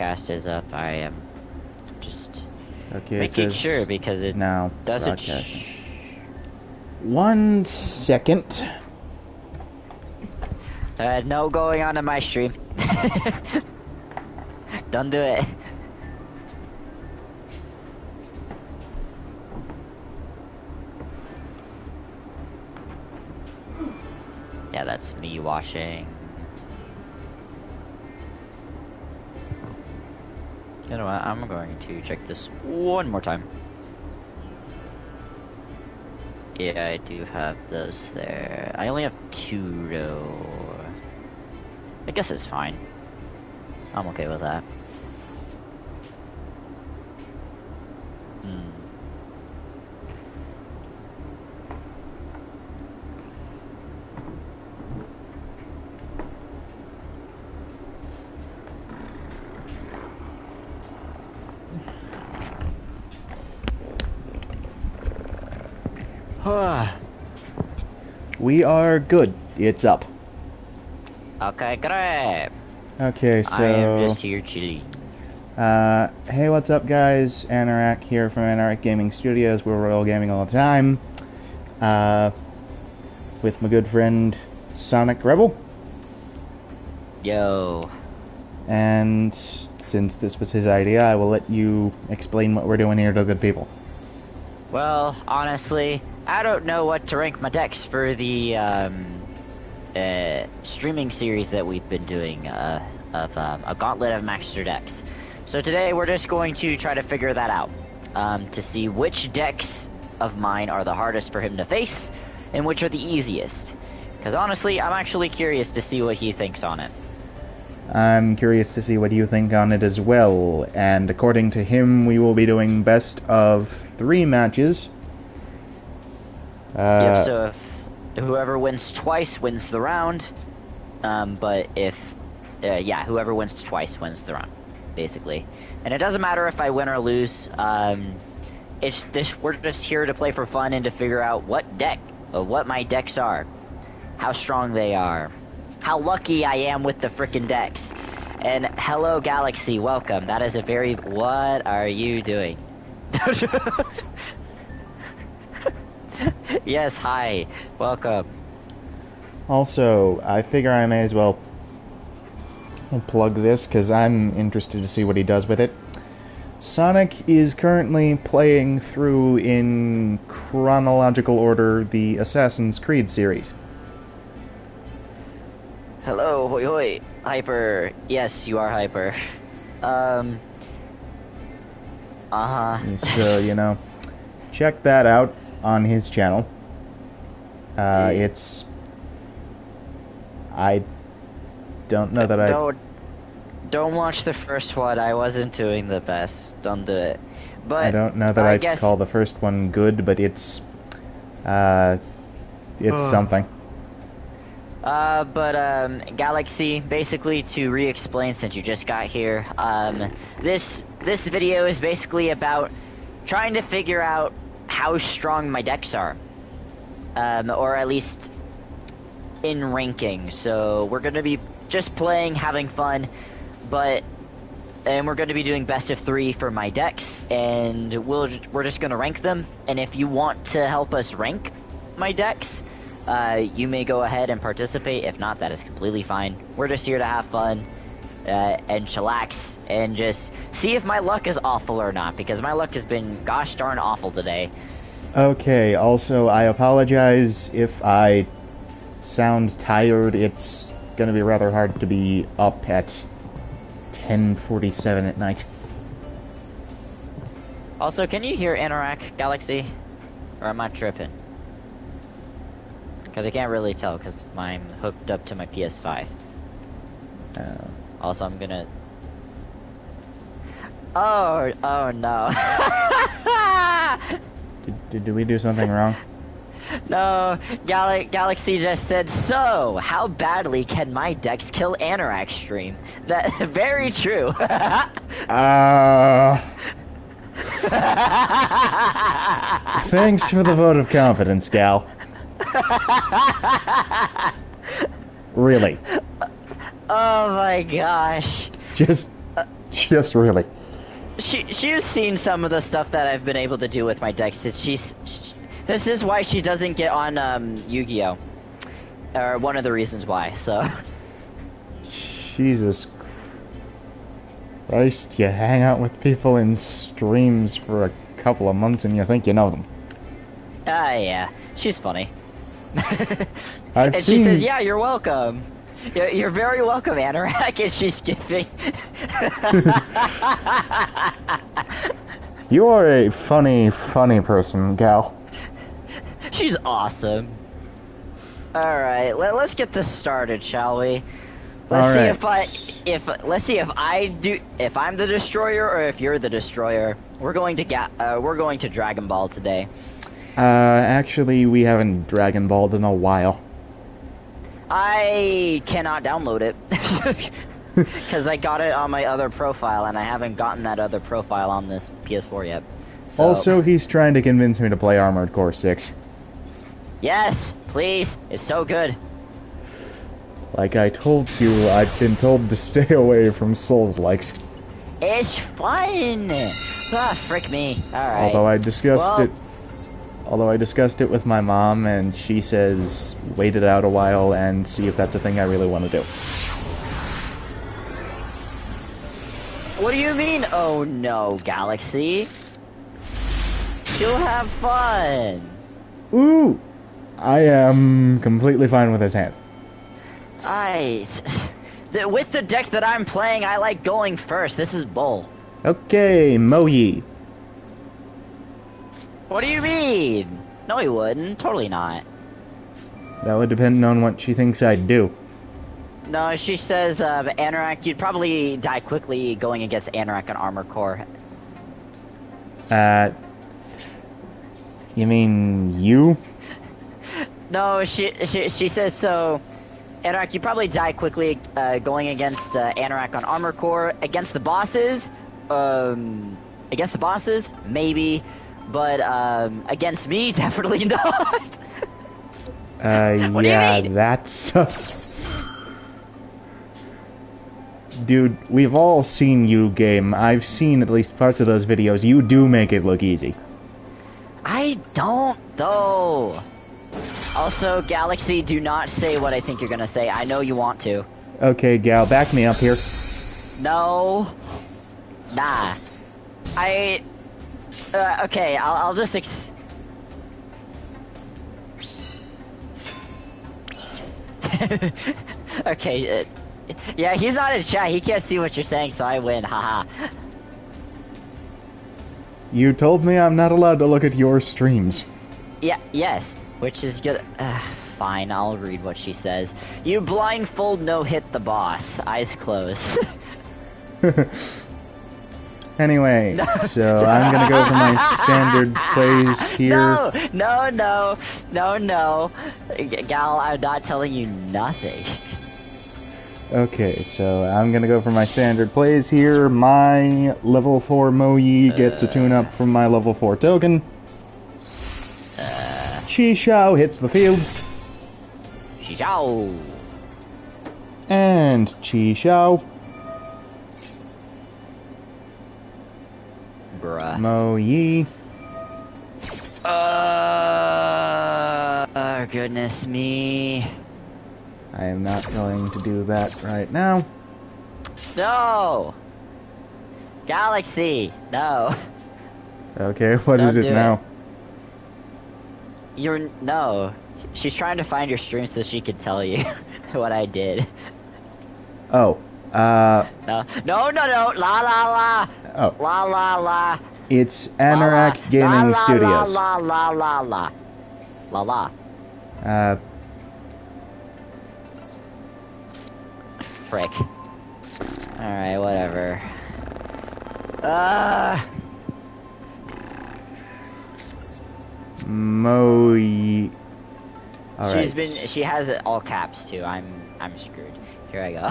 broadcast is up. I am just Okay, it making says sure because it now doesn't. broadcasting. 1 second. No going on in my stream. Don't do it. Yeah, that's me watching. You know what? I'm going to check this one more time. Yeah, I do have those there. I only have 2 though. I guess it's fine. I'm okay with that. We are good. It's up. Okay, great. Okay, so I am just here chilling. hey, what's up, guys? Anorak here from Anorak Gaming Studios. We're royal gaming all the time. With my good friend Sonic Rebel. Yo. And since this was his idea, I will let you explain what we're doing here to the good people. Well, honestly, I don't know what to rank my decks for the streaming series that we've been doing of a gauntlet of master decks. So today we're just going to try to figure that out to see which decks of mine are the hardest for him to face and which are the easiest. Because honestly, I'm actually curious to see what he thinks on it. I'm curious to see what you think on it as well, and according to him, we will be doing best of 3 matches. Yep, so if whoever wins twice wins the round, but if, yeah, whoever wins twice wins the round, basically. And it doesn't matter if I win or lose, we're just here to play for fun and to figure out what my decks are, how strong they are, how lucky I am with the frickin' decks. And hello, Galaxy, welcome. That is a very... What are you doing? Yes, hi. Welcome. Also, I figure I may as well plug this, because I'm interested to see what he does with it. Sonic is currently playing through, in chronological order, the Assassin's Creed series. Hello, hoi hoi, Hyper. Yes, you are Hyper. So, you know, check that out on his channel. It's... I don't know that Don't watch the first one. I wasn't doing the best. Don't do it. But I don't know that I I'd guess... call the first one good, but it's something. Galaxy, basically to re-explain since you just got here, this video is basically about trying to figure out how strong my decks are. Or at least in ranking. So we're gonna be just playing, having fun, and we're gonna be doing best of 3 for my decks, and we're just gonna rank them, and if you want to help us rank my decks, you may go ahead and participate. If not, that is completely fine. We're just here to have fun and chillax and just see if my luck is awful or not, because my luck has been gosh darn awful today. Okay, also, I apologize if I sound tired. It's gonna be rather hard to be up at 10:47 at night. Also, can you hear Anorak, Galaxy? Or am I tripping? Because I can't really tell, because I'm hooked up to my PS5. Also, I'm gonna... Oh no. Did we do something wrong? No, Galaxy just said, so, how badly can my decks kill Anorak stream? That, very true. Thanks for the vote of confidence, Gal. Really. Oh my gosh. Just Just really. She's seen some of the stuff that I've been able to do with my decks. This is why she doesn't get on Yu-Gi-Oh, or one of the reasons why. So. Jesus Christ, you hang out with people in streams for a couple of months and you think you know them. Yeah, she's funny. I've and seen... she says, "Yeah, you're welcome. You're very welcome, Anorak," and she's giving. You are a funny person, gal. She's awesome. Alright, let's get this started, shall we? Let's see if I'm the destroyer or if you're the destroyer. We're going to Dragon Ball today. Actually, we haven't Dragon Balled in a while. I cannot download it. Because I got it on my other profile, and I haven't gotten that other profile on this PS4 yet. So... Also, he's trying to convince me to play Armored Core 6. Yes, please. It's so good. Like I told you, I've been told to stay away from Souls-likes. It's fun! Ah, frick me. Alright. Although I discussed it with my mom, and she says wait it out a while and see if that's a thing I really want to do. What do you mean, oh no, Galaxy? You'll have fun! Ooh! I am completely fine with his hand. With the deck that I'm playing, I like going first. This is bull. Okay, Moyi. What do you mean? No, he wouldn't. Totally not. That would depend on what she thinks I'd do. No, she says, Anorak, you'd probably die quickly going against Anorak and Armor Core. You mean you? No, she says so. Anorak, you probably die quickly going against Anorak on Armor Core. Against the bosses, maybe, but against me, definitely not. What yeah, that's... Dude, we've all seen you game. I've seen at least parts of those videos. You do make it look easy. I don't, though. Also, Galaxy, do not say what I think you're gonna say. I know you want to. Okay, Gal, back me up here. No. Nah. Okay, I'll just Okay, yeah, he's not in chat. He can't see what you're saying, so I win. Haha. You told me I'm not allowed to look at your streams. Yeah, yes, which is good. Fine, I'll read what she says. You blindfold no-hit the boss. Eyes closed. Anyway, so I'm gonna go for my standard plays here. No. Gal, I'm not telling you nothing. Okay, so I'm gonna go for my standard plays here. My level 4 Moyi gets a tune-up from my level 4 token. Chi Xiao hits the field. Chi Xiao. And Chi Xiao. Bruh. Moyi. Goodness me. I am not going to do that right now. No! Galaxy! No. Okay, what is it now? No. She's trying to find your stream so she could tell you what I did. Oh, No. La la la! Oh. La la la! It's Anorak Gaming Studios. La la la la! La la. Frick. Alright, whatever. Moyi. Alright. She has it all caps too. I'm screwed. Here I go.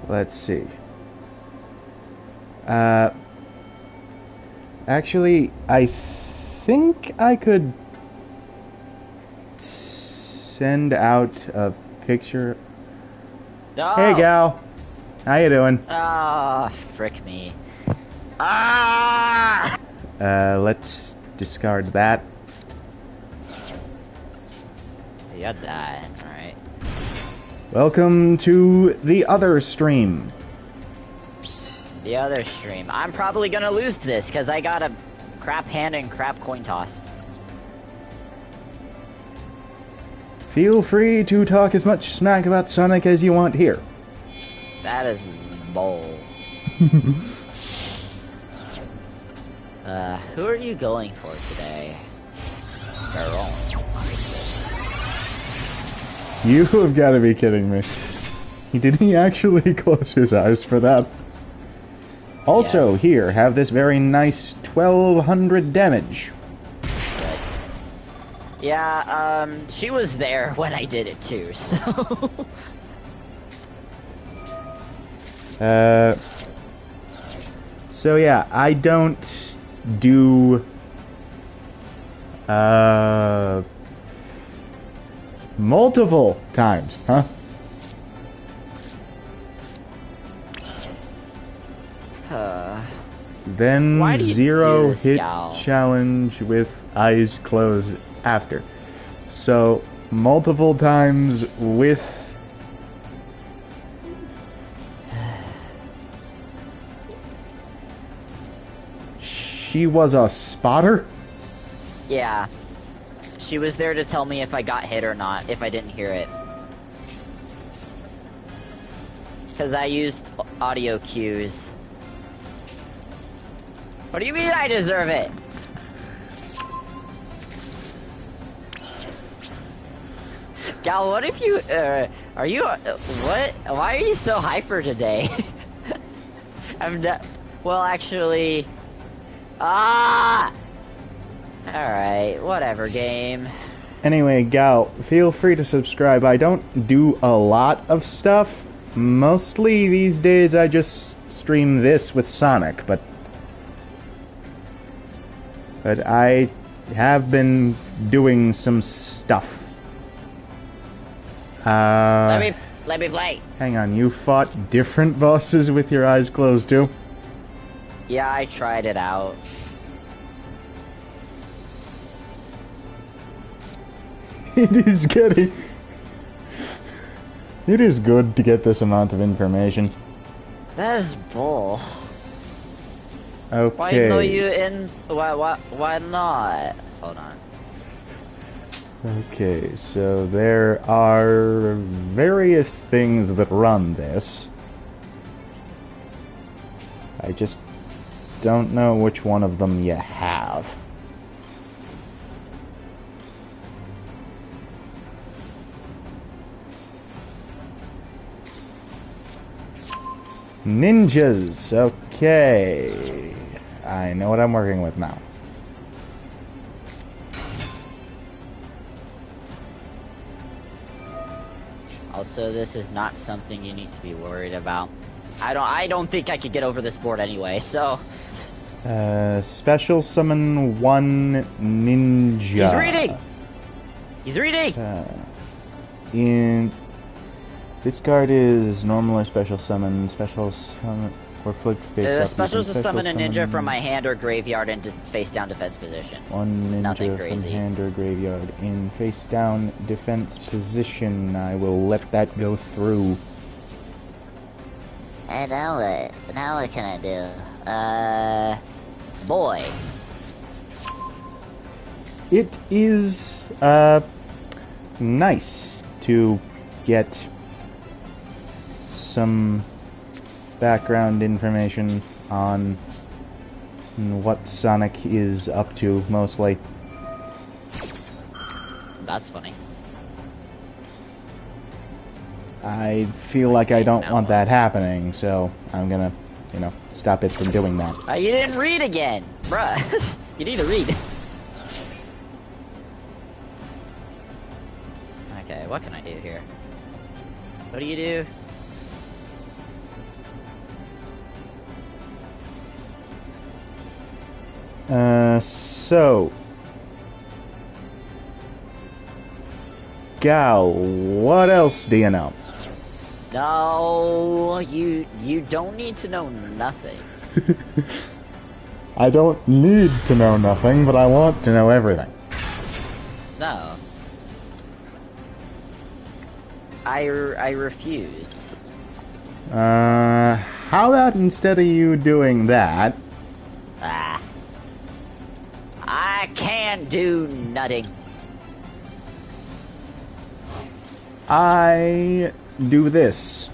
Let's see. Actually, I think I could send out a picture. No. Hey, gal. How you doing? Ah, frick me. Ah! Let's discard that. You got that, alright. Welcome to the other stream. The other stream. I'm probably gonna lose this, because I got a crap hand and crap coin toss. Feel free to talk as much smack about Sonic as you want here. That is bold. Who are you going for today? Girl. You have got to be kidding me. Did he actually close his eyes for that? Also, Yes. here, have this very nice 1200 damage. Yeah, she was there when I did it too, so... So yeah, I don't do, multiple times, huh? Then Why do you do zero this, hit Gal? challenge with eyes closed after. So, multiple times with... She was a spotter? Yeah. She was there to tell me if I got hit or not, if I didn't hear it. Because I used audio cues. What do you mean I deserve it? Gal, what if you, are you, what? Why are you so hyper today? I'm not, well, actually, alright, whatever, game. Anyway, Gal, feel free to subscribe. I don't do a lot of stuff. Mostly these days I just stream this with Sonic, but I have been doing some stuff. Let me play. Hang on, you fought different bosses with your eyes closed too? Yeah, I tried it out. It is getting... It is good to get this amount of information. That is bull. Okay. Why no you in? Why not? Hold on. Okay, so there are various things that run this. I just don't know which one of them you have. Ninjas, okay. I know what I'm working with now. Also, this is not something you need to be worried about. I don't think I could get over this board anyway, so... Special summon one ninja. He's reading! He's reading! In this card is normal or special summon, or flip face up. Special to summon a ninja summon from my hand or graveyard into face down defense position. one It's ninja nothing from crazy. hand or graveyard in face down defense position. I will let that go through. And now what? Now what can I do? Boy. It is nice to get some background information on what Sonic is up to, mostly. That's funny. I feel like I don't want that happening, so I'm gonna, stop it from doing that. You didn't read again! Bruh. You need to read. Okay, what can I do here? What do you do? So... Gal, what else do you know? No, you don't need to know nothing. I don't need to know nothing, but I want to know everything. No. I refuse. How about instead of you doing that... Ah. I can't do nothing. I do this.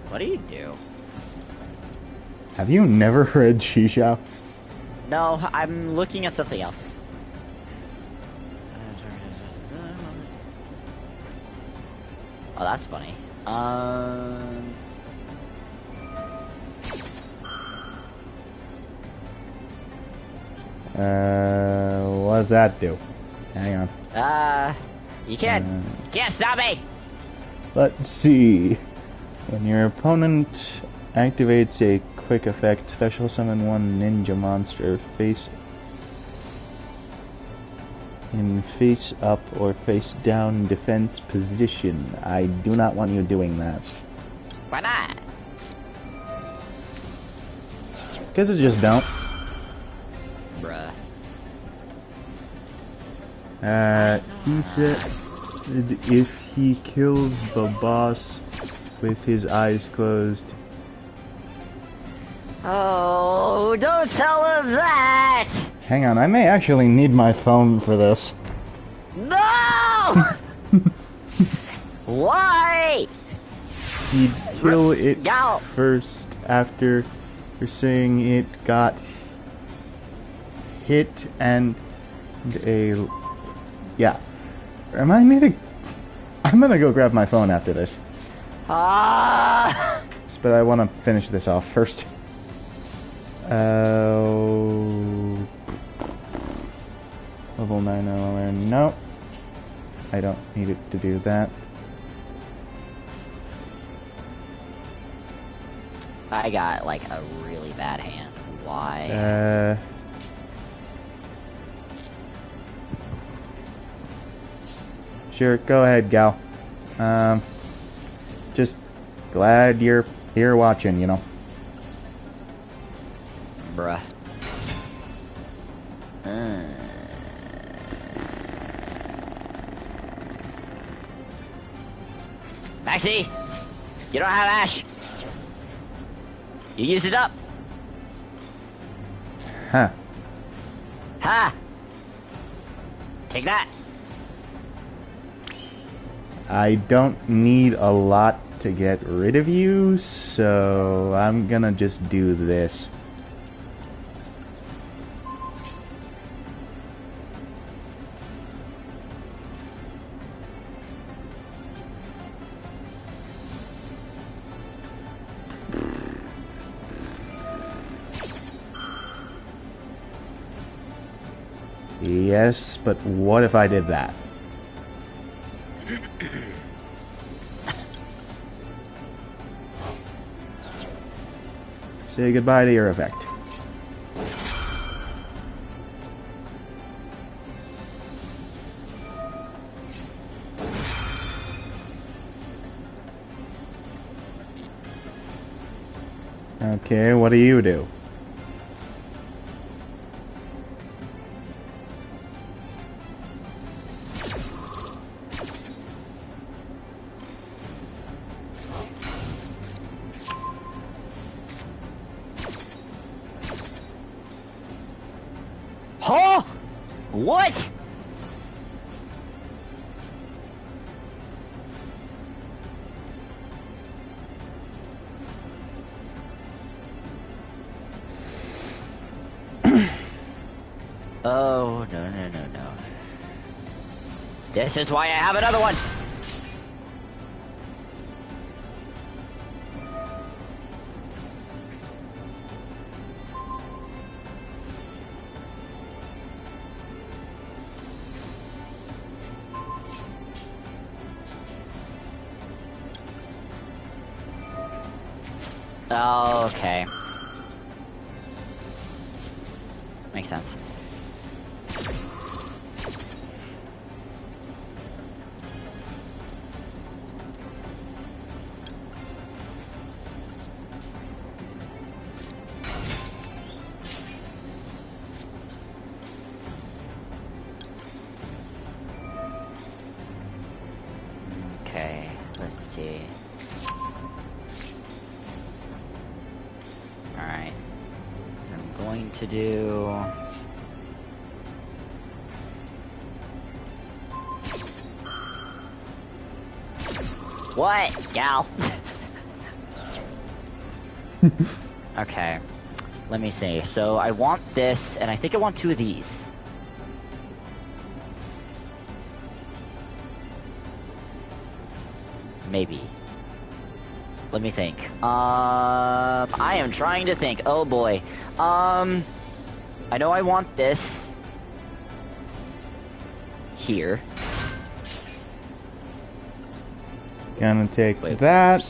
What do you do? Have you never read Shisha? No, I'm looking at something else. Oh, that's funny. What does that do? Hang on. You can't stop me! Let's see. When your opponent activates a quick effect, special summon one ninja monster in face up or face down defense position. I do not want you doing that. Why not? Because it just don't. Bruh. He said if he kills the boss with his eyes closed. Oh, don't tell him that! Hang on, I may actually need my phone for this. No! Why? He'd kill it Go. first after you're saying it got hit and a... Yeah. Remind me to... I'm gonna go grab my phone after this. Ah! But I want to finish this off first. Level 9 LR. No. I don't need it to do that. I got like a really bad hand. Why? Sure, go ahead, gal. Just glad you're here watching, you know. Bruh. Maxie! You don't have Ash! You used it up! Huh. Ha! Take that! I don't need a lot to get rid of you, so I'm gonna just do this. Yes, but what if I did that? Say goodbye to your effect. Okay, what do you do? Huh? What? Oh, no, no, no, no. This is why I have another one! Okay. Makes sense. see. Alright. I'm going to do... What? Gal? Okay. Let me see. So I want this, and I think I want 2 of these. Maybe. Let me think. I am trying to think. Oh boy. I know I want this here. Gonna take Wait. that.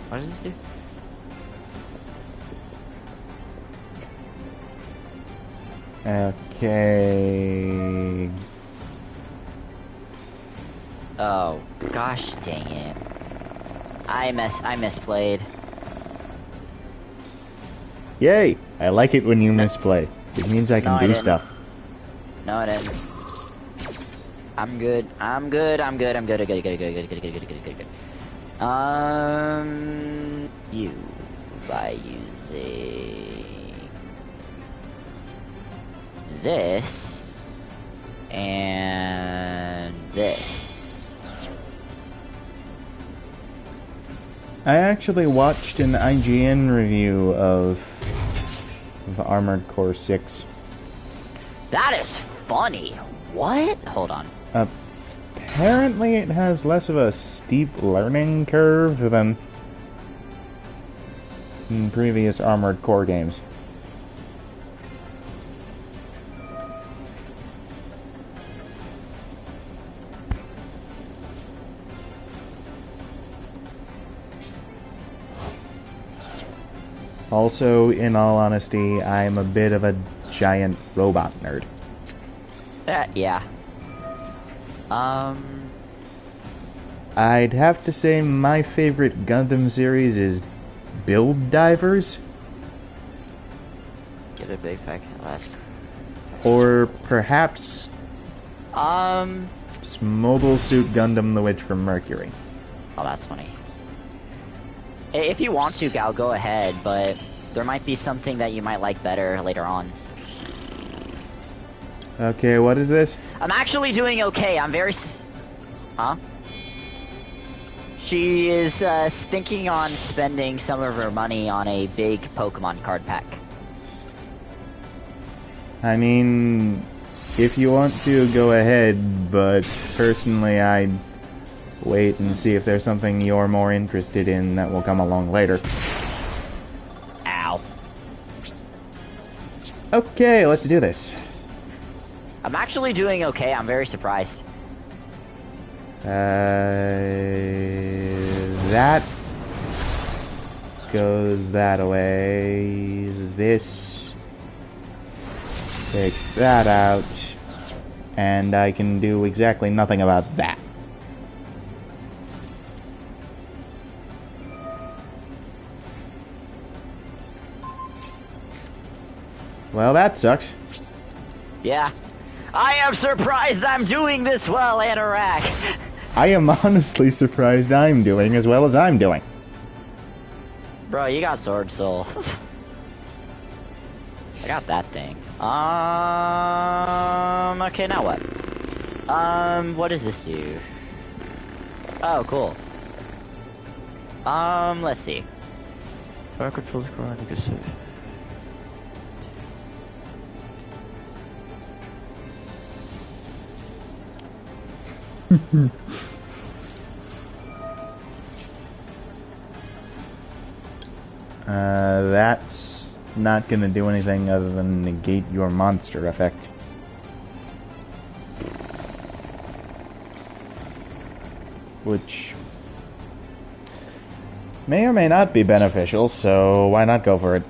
What does this do? Okay. Oh, gosh dang it. I misplayed. Yay! I like it when you misplay. It means I No, can I do didn't. stuff. No, I didn't. I'm good. I'm good. I'm good. I'm good. Good. Good. Good. Good. Good. Good. Good. Good. Good. Good. You by using this and this. I actually watched an IGN review of Armored Core 6. That is funny. What? Hold on. Apparently it has less of a steep learning curve than in previous Armored Core games. Also, in all honesty, I'm a bit of a giant robot nerd. Yeah. I'd have to say my favorite Gundam series is Build Divers, Get a big pack last. or perhaps Oh, Mobile Suit Gundam The Witch from Mercury. that's funny. If you want to, Gal, go ahead, but there might be something that you might like better later on. Okay, what is this? I'm actually doing okay. I'm very... Huh? She is thinking on spending some of her money on a big Pokemon card pack. I mean, if you want to, go ahead, but personally I'd wait and see if there's something you're more interested in that will come along later. Ow. Okay, let's do this. I'm actually doing okay. I'm very surprised. That goes that way. This takes that out. And I can do exactly nothing about that. Well, that sucks. Yeah. I am surprised I'm doing this well, Anorak. I am honestly surprised I'm doing as well as I'm doing. Bro, you got Sword Soul. I got that thing. Okay, now what? What does this do? Oh, cool. Let's see. Fire controls That's not gonna do anything other than negate your monster effect. Which may or may not be beneficial, so why not go for it?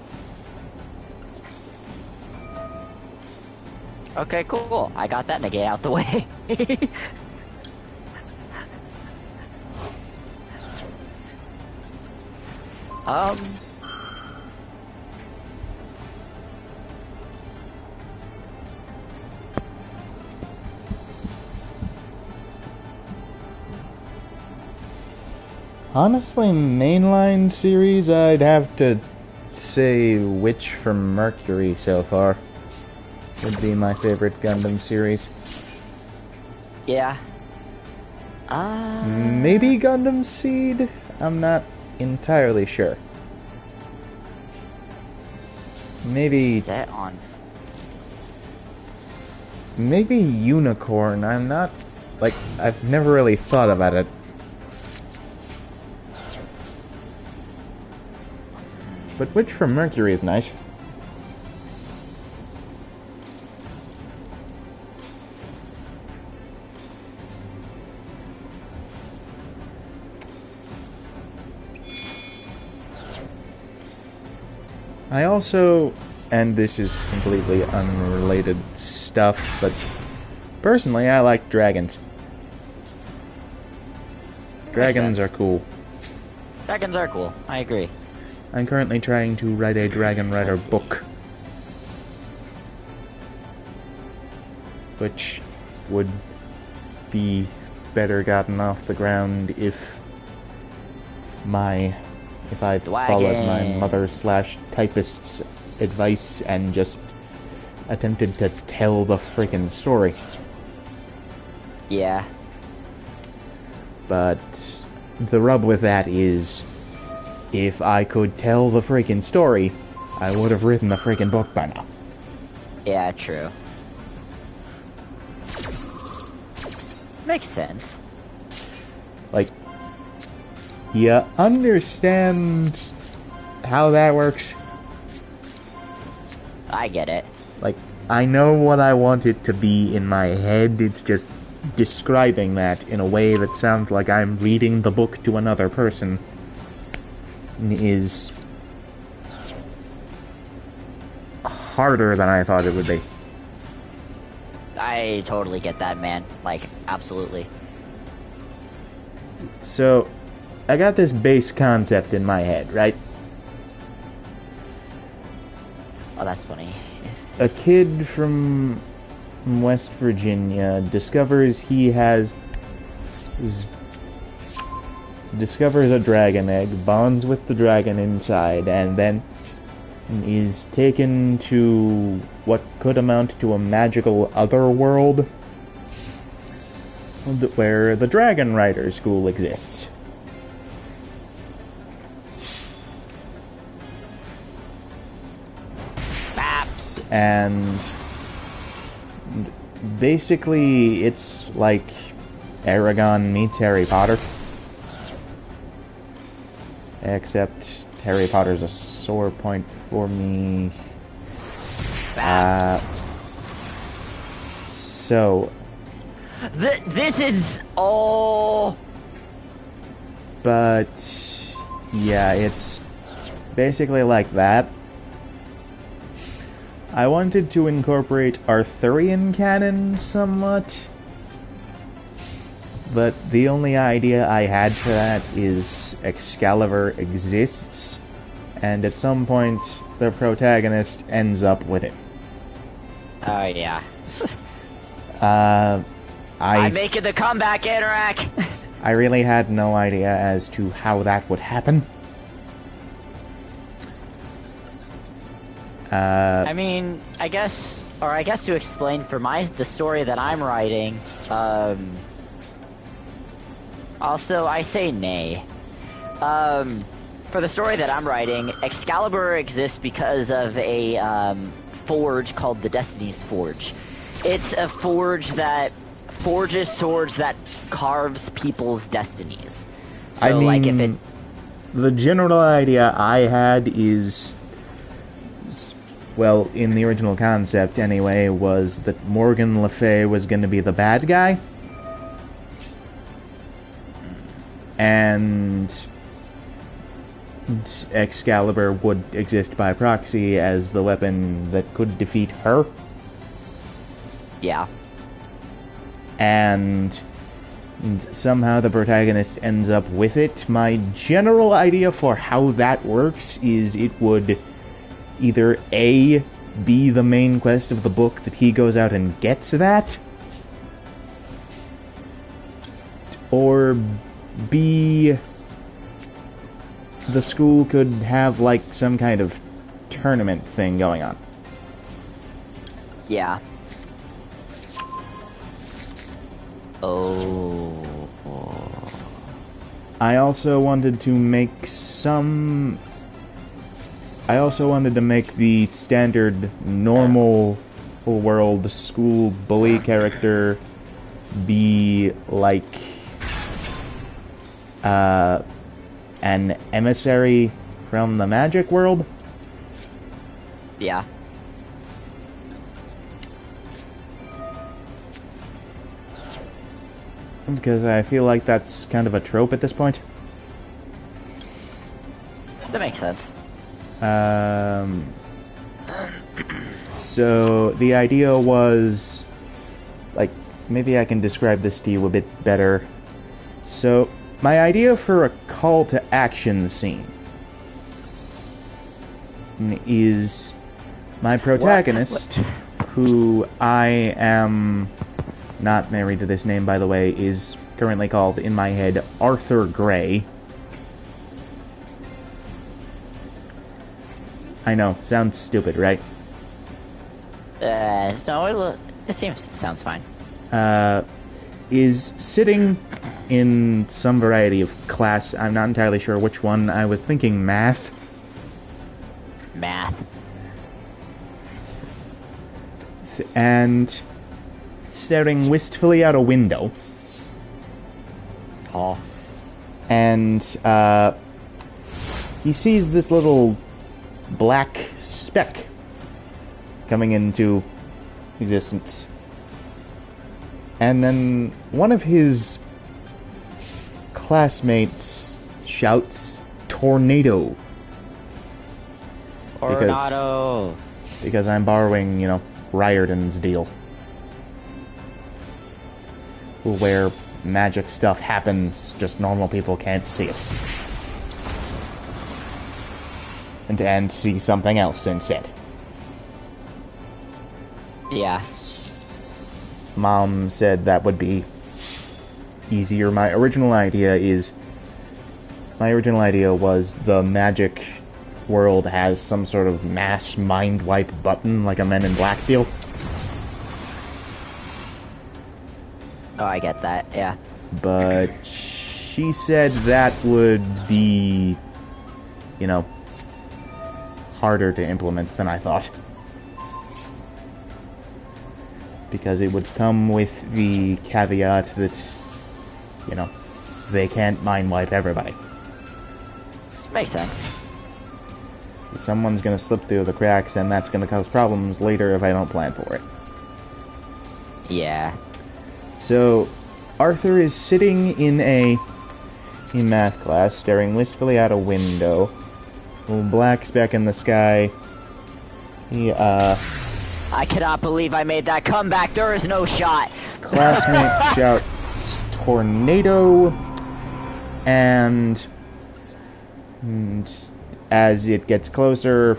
Okay, cool. I got that negate out the way. Honestly, mainline series, I'd have to say Witch from Mercury so far would be my favorite Gundam series. Yeah. Maybe Gundam Seed? I'm not entirely sure. Maybe... Set on. Maybe Unicorn. I'm not... Like, I've never really thought about it. But Witch from Mercury is nice. I also, and this is completely unrelated stuff, but personally I like dragons. Dragons are cool. Dragons are cool. I agree. I'm currently trying to write a Dragon Rider book, which would be better gotten off the ground if I followed my mother/typist's advice and just attempted to tell the freaking story. Yeah. But the rub with that is, if I could tell the freaking story, I would have written the freaking book by now. Yeah, true. Makes sense. Like, you understand how that works? I get it. Like, I know what I want it to be in my head, it's just describing that in a way that sounds like I'm reading the book to another person is harder than I thought it would be. I totally get that, man. Like, absolutely. So, I got this base concept in my head, right? Oh, that's funny. A kid from West Virginia discovers discovers a dragon egg, bonds with the dragon inside, and then is taken to what could amount to a magical other world where the Dragon Rider School exists. And basically it's like Aragon meets Harry Potter, except Harry Potter's a sore point for me. So this is all. But yeah, it's basically like that. I wanted to incorporate Arthurian canon somewhat, but the only idea I had for that is Excalibur exists, and at some point the protagonist ends up with it. Oh, yeah. I'm making the comeback, Anorak! I really had no idea as to how that would happen. I mean, I guess to explain for the story that I'm writing, also, I say nay. For the story that I'm writing, Excalibur exists because of a, forge called the Destiny's Forge. It's a forge that forges swords that carves people's destinies. So, I mean, like, if it... the general idea I had is, well, in the original concept anyway, was that Morgan Le Fay was going to be the bad guy. And Excalibur would exist by proxy as the weapon that could defeat her. Yeah. And somehow the protagonist ends up with it. My general idea for how that works is it would either A, be the main quest of the book that he goes out and gets that, or B, the school could have, like, some kind of tournament thing going on. Yeah. Oh. I also wanted to make the standard normal full world school bully character be like an emissary from the magic world. Yeah. Because I feel like that's kind of a trope at this point. That makes sense. So the idea was, like, maybe I can describe this to you a bit better. So, my idea for a call to action scene is my protagonist, who I am not married to this name, by the way, is currently called, in my head, Arthur Gray. I know, sounds stupid, right? No, it sounds fine. Is sitting in some variety of class. I'm not entirely sure which one. I was thinking math. Math. And staring wistfully out a window. Oh. And, he sees this little black speck coming into existence. And then one of his classmates shouts, "Tornado!" Tornado! Because I'm borrowing, you know, Riordan's deal. Where magic stuff happens, just normal people can't see it. And see something else instead. Yeah. Mom said that would be easier. My original idea was the magic world has some sort of mass mind wipe button, like a Men in Black deal. Oh, I get that, yeah. But she said that would be, you know, harder to implement than I thought. Because it would come with the caveat that, you know, they can't mind wipe everybody. Makes sense. Someone's gonna slip through the cracks, and that's gonna cause problems later if I don't plan for it. Yeah. So, Arthur is sitting in math class, staring wistfully out a window. A little black speck in the sky. He, I cannot believe I made that comeback. There is no shot. classmate shouts, "Tornado!" And as it gets closer,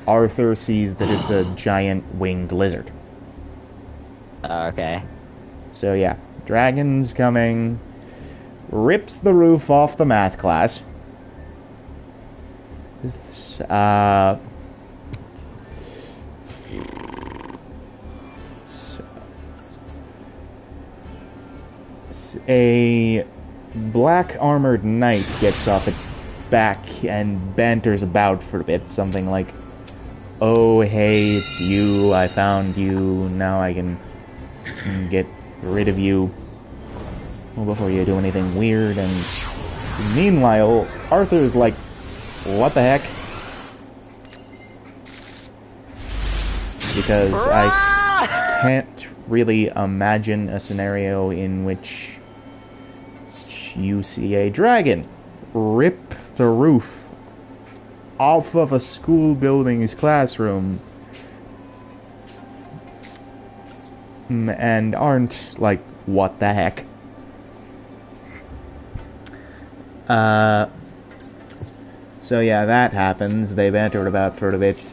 Arthur sees that it's a giant winged lizard. Okay. So yeah, dragon's coming, rips the roof off the math class. A black armored knight gets off its back and banters about for a bit, something like, "Oh hey, it's you, I found you, now I can get rid of you before you do anything weird." And meanwhile, Arthur's like, "What the heck?" Because I can't really imagine a scenario in which you see a dragon rip the roof off of a school building's classroom and aren't like, "What the heck?" So yeah, that happens. They bantered about for a bit.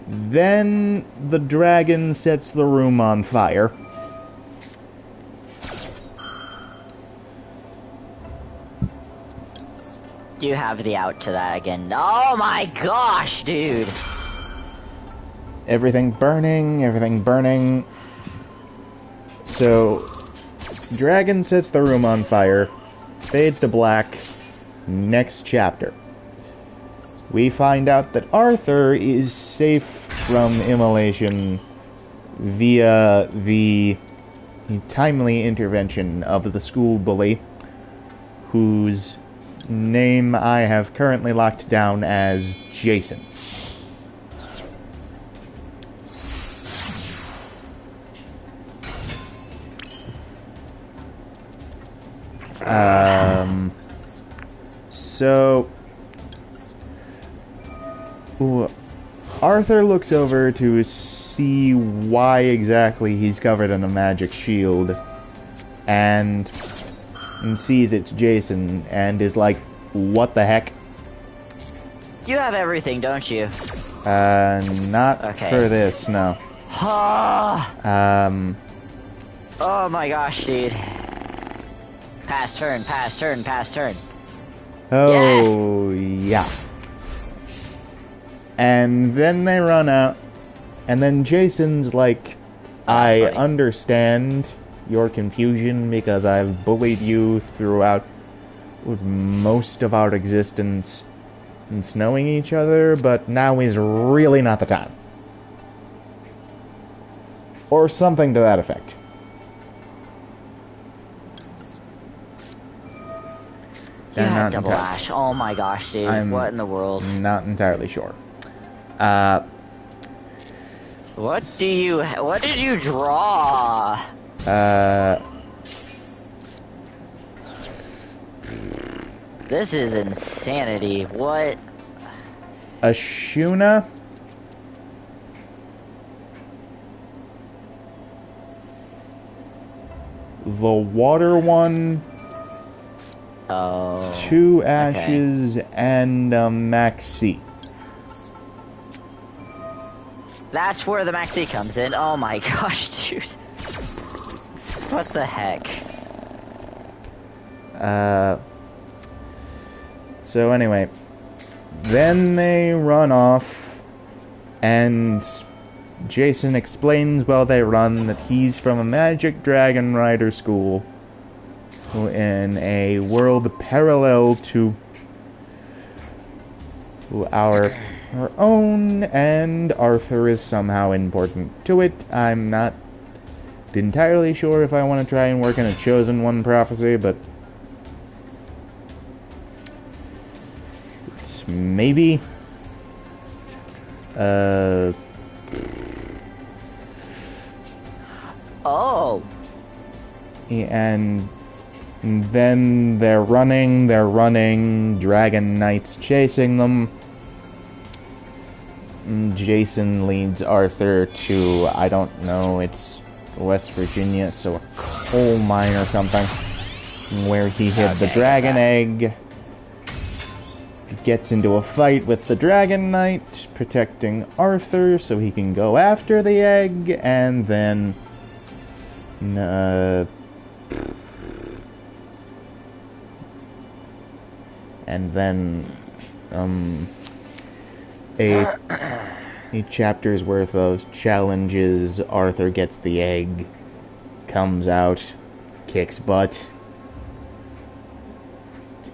Then the dragon sets the room on fire. You have the out to that again. Oh my gosh, dude! Everything burning, everything burning. So, dragon sets the room on fire. Fade to black. Next chapter. We find out that Arthur is safe from immolation via the timely intervention of the school bully, whose name I have currently locked down as Jason. So Arthur looks over to see why exactly he's covered in a magic shield, and sees it's Jason, and is like, what the heck? You have everything, don't you? Not Okay. for this, no. Oh my gosh, dude. Pass turn, pass turn, pass turn. Oh, yeah. And then they run out, and then Jason's like, that's I funny. understand your confusion because I've bullied you throughout most of our existence since knowing each other, but now is really not the time. Or something to that effect. You I'm had not double entirely- ash. Oh my gosh, dude. I'm What in the world? Not entirely sure. What did you draw? This is insanity. What? Ashuna? The water one, Oh. 2 ashes, and Maxi. That's where the Maxi comes in. Oh my gosh, dude. What the heck? So anyway, then they run off, and Jason explains while they run that he's from a Magic Dragon Rider school in a world parallel to our own, and Arthur is somehow important to it. I'm not entirely sure if I want to try and work in a Chosen One prophecy, but it's maybe. Oh. And then they're running, Dragon Knight's chasing them. Jason leads Arthur to, I don't know, it's West Virginia, so a coal mine or something, where he hid the dragon egg. Gets into a fight with the Dragon Knight, protecting Arthur so he can go after the egg, and then a chapter's worth of challenges. Arthur gets the egg, comes out, kicks butt,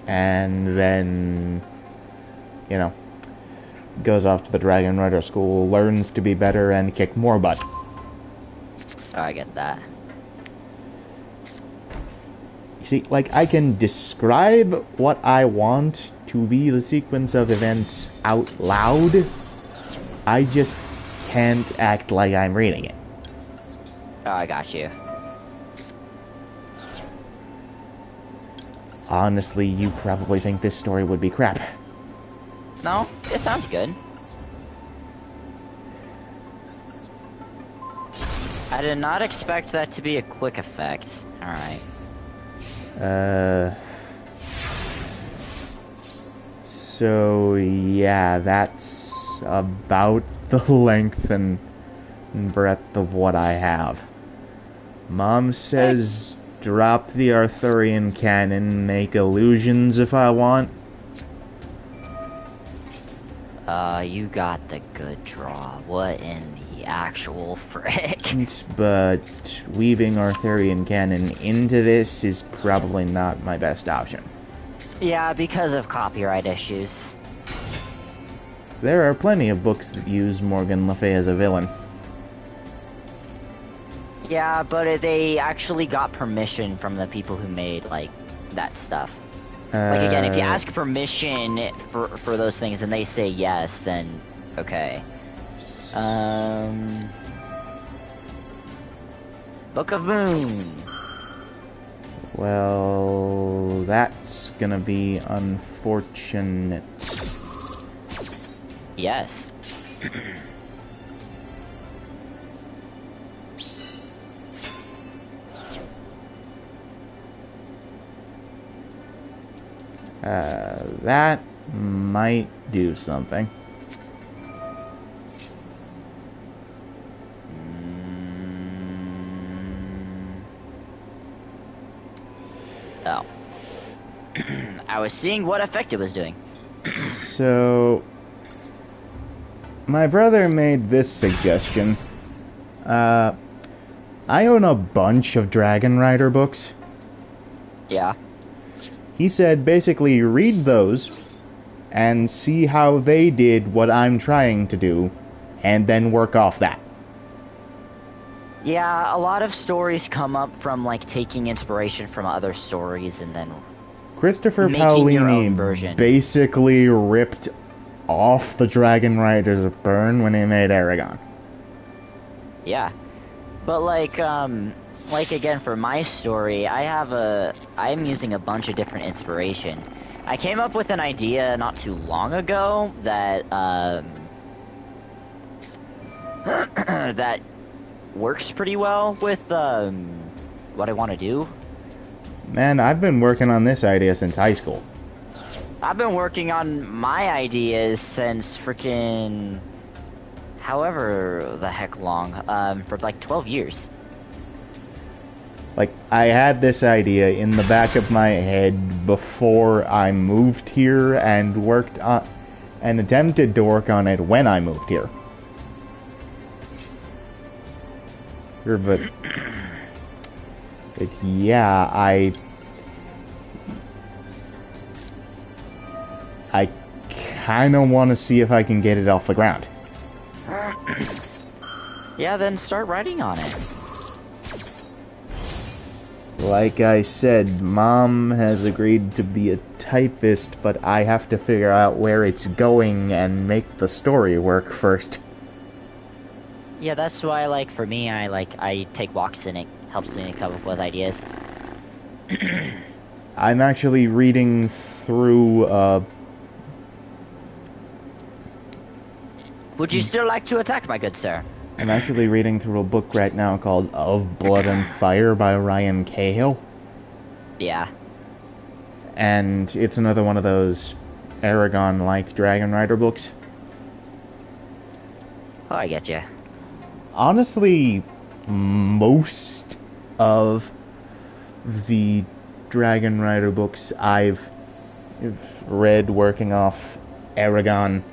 and then, you know, goes off to the Dragon Rider School, learns to be better, and kick more butt. Oh, I get that. You see, like, I can describe what I want to be the sequence of events out loud. I just can't act like I'm reading it. Oh, I got you. Honestly, you probably think this story would be crap. No, it sounds good. I did not expect that to be a quick effect. Alright. So, yeah, that's about the length and breadth of what I have. Mom says drop the Arthurian canon, make illusions if I want. You got the good draw. What in the actual frick? But weaving Arthurian canon into this is probably not my best option. Yeah, because of copyright issues. There are plenty of books that use Morgan Le Fay as a villain. Yeah, but they actually got permission from the people who made, like, that stuff. Like, again, if you ask permission for those things and they say yes, then okay. Book of Moon. Well, that's gonna be unfortunate. Yes. That might do something. Oh. I was seeing what effect it was doing. So, my brother made this suggestion. I own a bunch of Dragon Rider books. Yeah. He said basically read those and see how they did what I'm trying to do, and then work off that. Yeah, a lot of stories come up from, like, taking inspiration from other stories and then Christopher making your own Paolini version. basically ripped off the Dragon Riders of Byrne when he made Aragon. Yeah. But, like, again, for my story, I'm using a bunch of different inspiration. I came up with an idea not too long ago that, that works pretty well with, what I want to do. Man, I've been working on this idea since high school. I've been working on my ideas since freaking however the heck long, for like 12 years. Like, I had this idea in the back of my head before I moved here and worked on and attempted to work on it when I moved here. But yeah, I kind of want to see if I can get it off the ground. Yeah, then start writing on it. Like I said, Mom has agreed to be a typist, but I have to figure out where it's going and make the story work first. Yeah, that's why, like, for me, I take walks and it helps me come up with ideas. I'm actually reading through, Would you still like to attack, my good sir? I'm actually reading through a book right now called Of Blood and Fire by Ryan Cahill. Yeah. And it's another one of those Aragon-like Dragon Rider books. Oh, I get you. Honestly, most of the Dragon Rider books I've read working off Aragon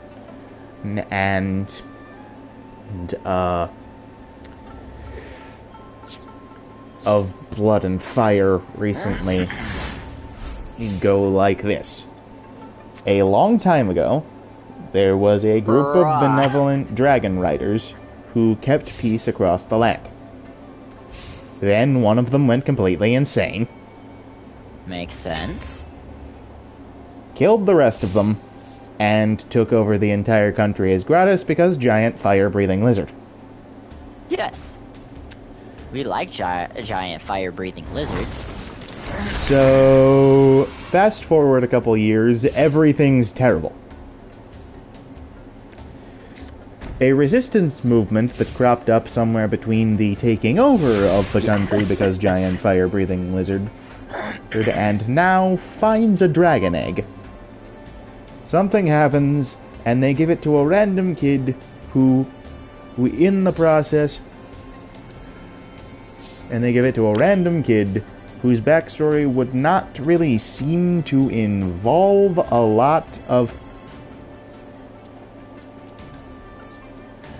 and Of Blood and Fire recently go like this. A long time ago, there was a group of benevolent dragon riders who kept peace across the land. Then one of them went completely insane, Makes sense. killed the rest of them, and took over the entire country as Gratis because giant fire-breathing lizard. Yes. We like giant fire-breathing lizards. So, fast forward a couple years, everything's terrible. A resistance movement that cropped up somewhere between the taking over of the country because giant fire-breathing lizard and now finds a dragon egg. Something happens, and they give it to a random kid who in the process, whose backstory would not really seem to involve a lot of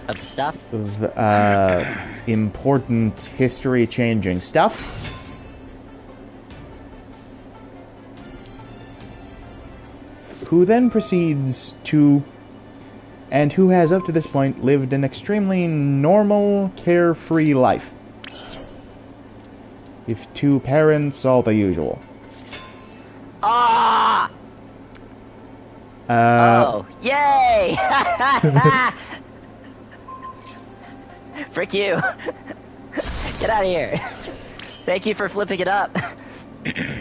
Of stuff? of important history-changing stuff. Who then proceeds to, and who has up to this point lived an extremely normal, carefree life. With 2 parents, all the usual. Ah! Oh, yay! Frick you. Get out of here. Thank you for flipping it up.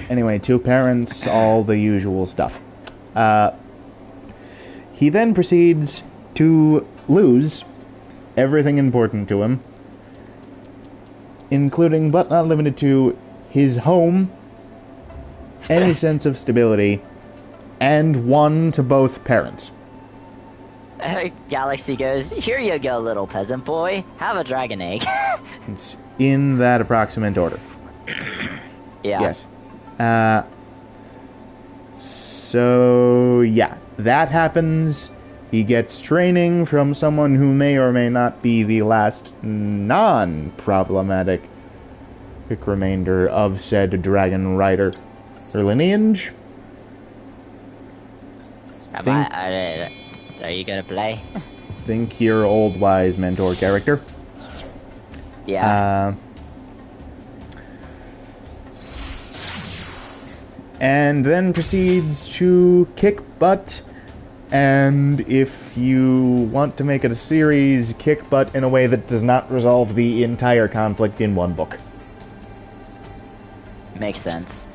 Anyway, 2 parents, all the usual stuff. He then proceeds to lose everything important to him, including but not limited to his home, any sense of stability, and one to both parents. Galaxy goes, here you go, little peasant boy. Have a dragon egg. It's in that approximate order. Yeah. Yes. So, yeah, that happens. He gets training from someone who may or may not be the last non-problematic remainder of said dragon rider or lineage. Are you gonna play? Think your old wise mentor character. Yeah. And then proceeds to kick butt, and if you want to make it a series, kick butt in a way that does not resolve the entire conflict in one book. Makes sense.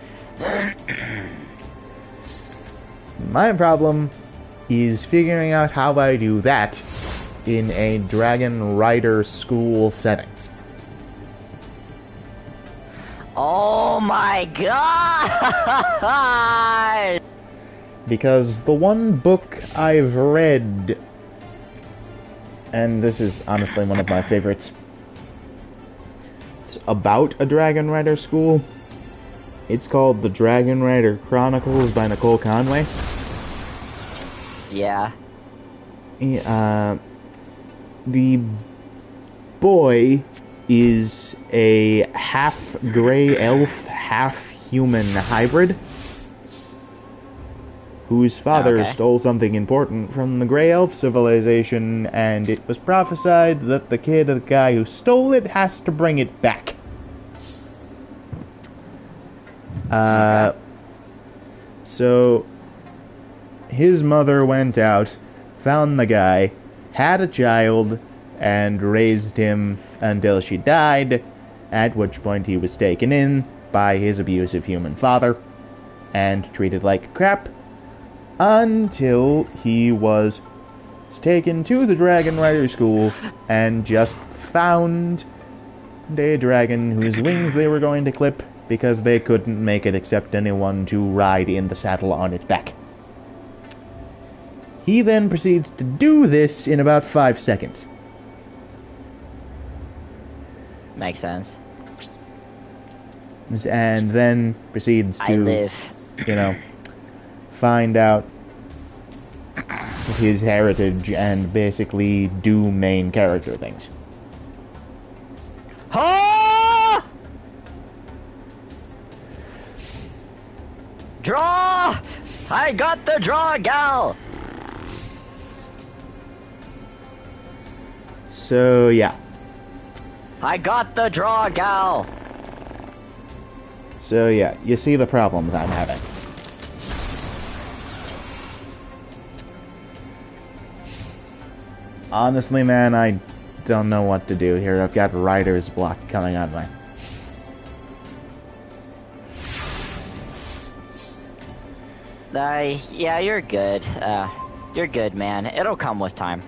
My problem is figuring out how I do that in a Dragon Rider school setting. Oh my god! Because the one book I've read, and this is honestly one of my favorites, it's about a Dragon Rider school. It's called The Dragon Rider Chronicles by Nicole Conway. Yeah. The boy is a half-gray elf, half-human hybrid whose father stole something important from the gray elf civilization, and it was prophesied that the guy who stole it has to bring it back. So his mother went out, found the guy, had a child, and raised him until she died, at which point he was taken in by his abusive human father and treated like crap until he was taken to the Dragon Rider School and just found a dragon whose wings they were going to clip because they couldn't make it accept anyone to ride in the saddle on its back. He then proceeds to do this in about 5 seconds. Makes sense. And then proceeds to, find out his heritage and basically do main character things. Ha! Draw! I got the draw, gal! So, yeah. I got the draw, gal! So, yeah, you see the problems I'm having. Honestly, man, I don't know what to do here. I've got writer's block coming on me. Yeah, you're good. You're good, man. It'll come with time.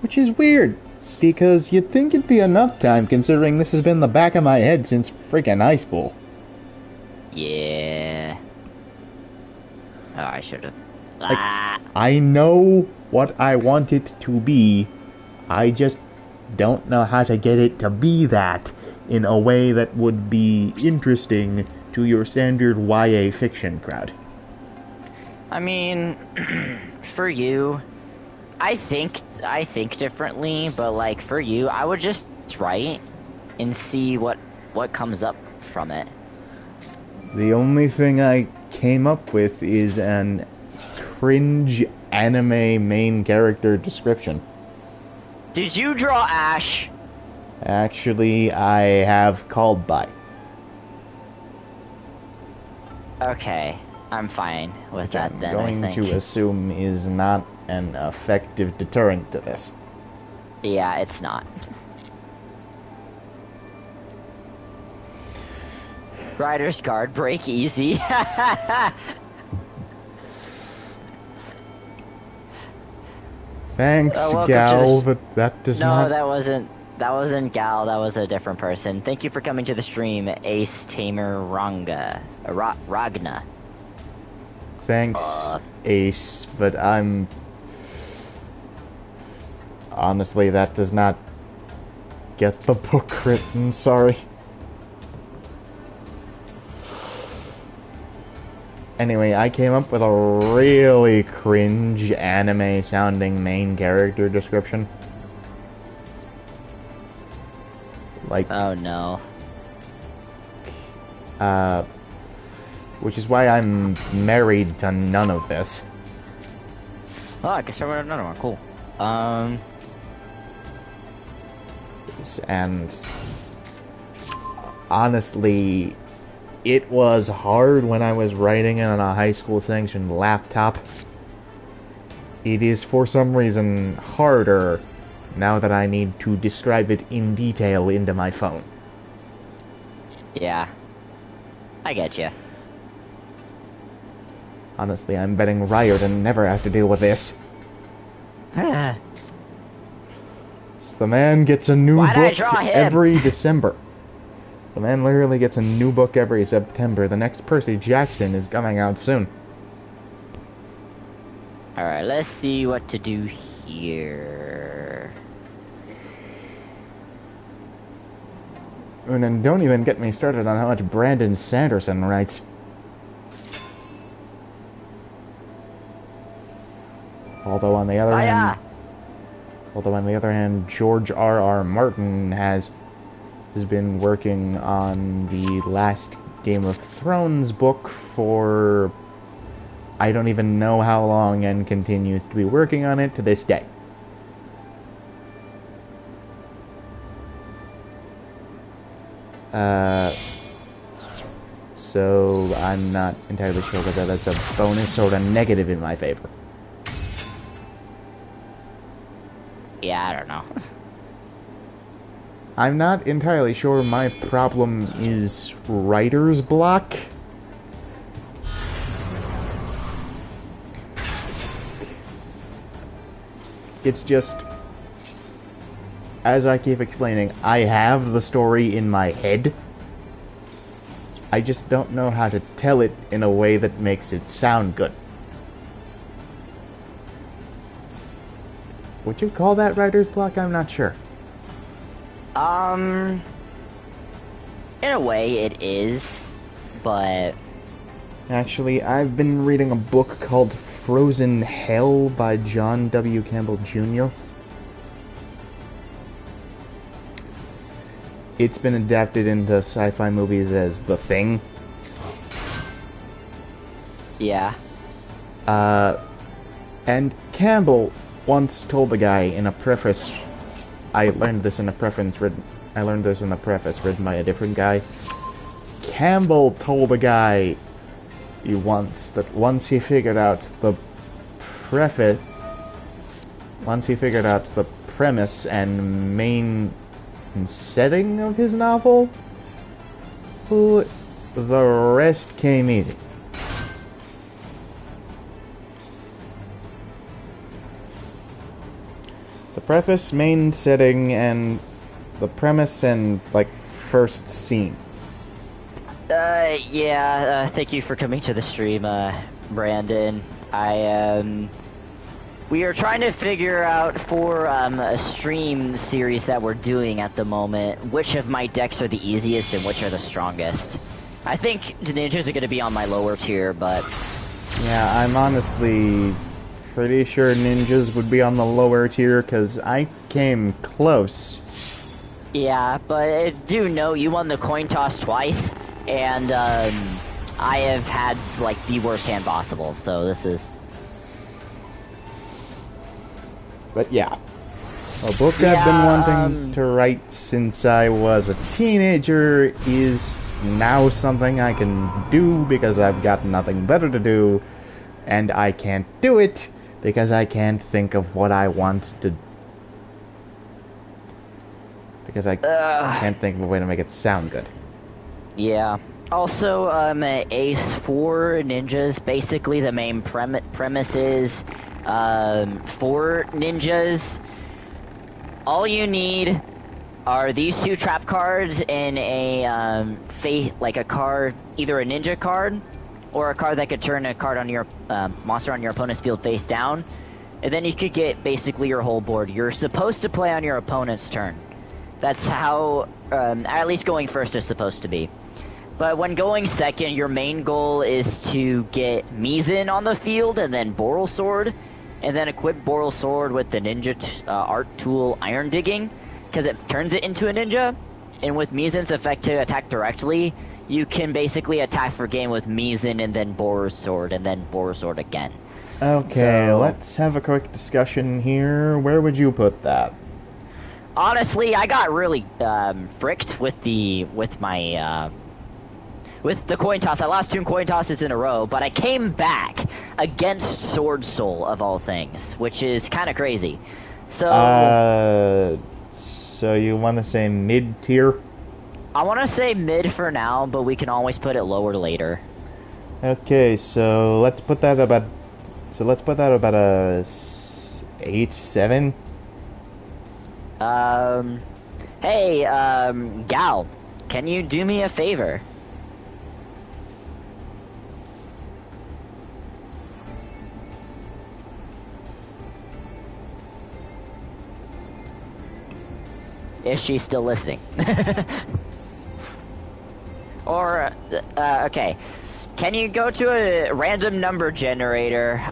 Which is weird, because you'd think it'd be enough time considering this has been the back of my head since freaking high school. Yeah. Oh, I should've. I know what I want it to be. I just don't know how to get it to be that in a way that would be interesting to your standard YA fiction crowd. I mean, for you, I think differently, but like for you, I would just write and see what comes up from it. The only thing I came up with is an cringe anime main character description. Did you draw Ash? Actually, I have called by. Okay, I'm fine with that I'm then. going I think. to assume is not an effective deterrent to this. Yeah, it's not. Rider's guard break easy. Thanks, welcome to Gal, the but that does No, not... that wasn't Gal, that was a different person. Thank you for coming to the stream, Ace Tamer Ragna. Thanks, Ace, but I'm... Honestly, that does not get the book written, sorry. Anyway, I came up with a really cringe anime-sounding main character description. Like, Oh no. which is why I'm married to none of this. Oh, I guess I wrote another one, cool. And honestly, it was hard when I was writing it on a high school sanctioned laptop. It is for some reason harder now that I need to describe it in detail into my phone. Yeah. I get you. Honestly, I'm betting Riordan never has to deal with this. So the man gets a new Why'd I book draw him? every December. The man literally gets a new book every September. The next Percy Jackson is coming out soon. Alright, let's see what to do here. And then don't even get me started on how much Brandon Sanderson writes. Although on the other hand, George R.R. Martin has been working on the last Game of Thrones book for I don't even know how long, and continues to be working on it to this day. So I'm not entirely sure whether that's a bonus or a negative in my favor. Yeah, I don't know. I'm not entirely sure my problem is writer's block. It's just, as I keep explaining, I have the story in my head. I just don't know how to tell it in a way that makes it sound good. Would you call that writer's block? I'm not sure. In a way it is, but... Actually, I've been reading a book called Frozen Hell by John W. Campbell Jr. It's been adapted into sci-fi movies as The Thing. Yeah. And Campbell once told the guy in a preface, I learned this in a preface written by a different guy. Campbell told the guy once that once he figured out the premise and main setting of his novel, the rest came easy. The preface, main setting, and the premise and, like, first scene. Thank you for coming to the stream, Brandon. We are trying to figure out for, a stream series that we're doing at the moment, which of my decks are the easiest and which are the strongest. I think the ninjas are gonna be on my lower tier, but... Yeah, I'm honestly pretty sure ninjas would be on the lower tier, because I came close. Yeah, but do know you won the coin toss twice, and I have had like the worst hand possible, so this is... But yeah. A book I've been wanting to write since I was a teenager is now something I can do because I've got nothing better to do, and I can't do it because I can't think of what I want to... Because I can't think of a way to make it sound good. Yeah. Also, Ace 4 ninjas, basically the main premise is, 4 ninjas. All you need are these 2 trap cards and a, like a card, either a ninja card, or a card that could turn a card on your, monster on your opponent's field face down. And then you could get basically your whole board. You're supposed to play on your opponent's turn. That's how, at least going first is supposed to be. But when going second, your main goal is to get Mizan on the field, and then Boral Sword, and then equip Boral Sword with the ninja art tool Iron Digging, because it turns it into a ninja. And with Mizan's effect to attack directly, you can basically attack for game with Mizan, and then Boral Sword, and then Boral Sword again. Okay, let's have a quick discussion here. Where would you put that? Honestly, I got really fricked with the coin toss. I lost 2 coin tosses in a row, but I came back against Sword Soul of all things, which is kind of crazy. So, so you want to say mid tier? I want to say mid for now, but we can always put it lower later. Okay, so let's put that about. So let's put that about a 8-7. Hey, Gal, can you do me a favor? Is she still listening? Or, okay. Can you go to a random number generator,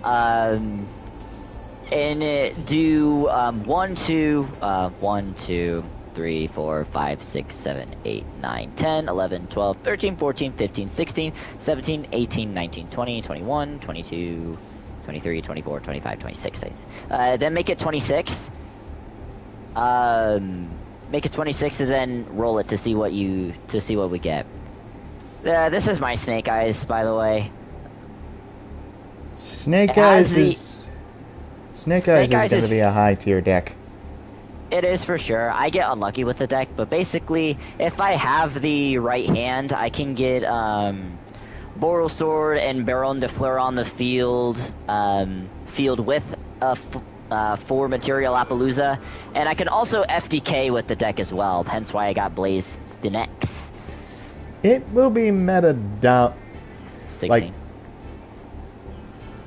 and do 1, 2, 3, 4, 5, 6, 7, 8, 9, 10, 11, 12, 13, 14, 15, 16, 17, 18, 19, 20, 21, 22, 23, 24, 25, 26. Then make it 26. Make it 26 and then roll it to see what we get. This is my Snake Eyes, by the way. Snake Eyes is going to be a high tier deck. It is for sure. I get unlucky with the deck, but basically, if I have the right hand, I can get Boral Sword and Baron de Fleur on the field, with a 4 Material Appaloosa, and I can also FDK with the deck as well. Hence why I got Blaze the next. It will be meta down. 16. Like,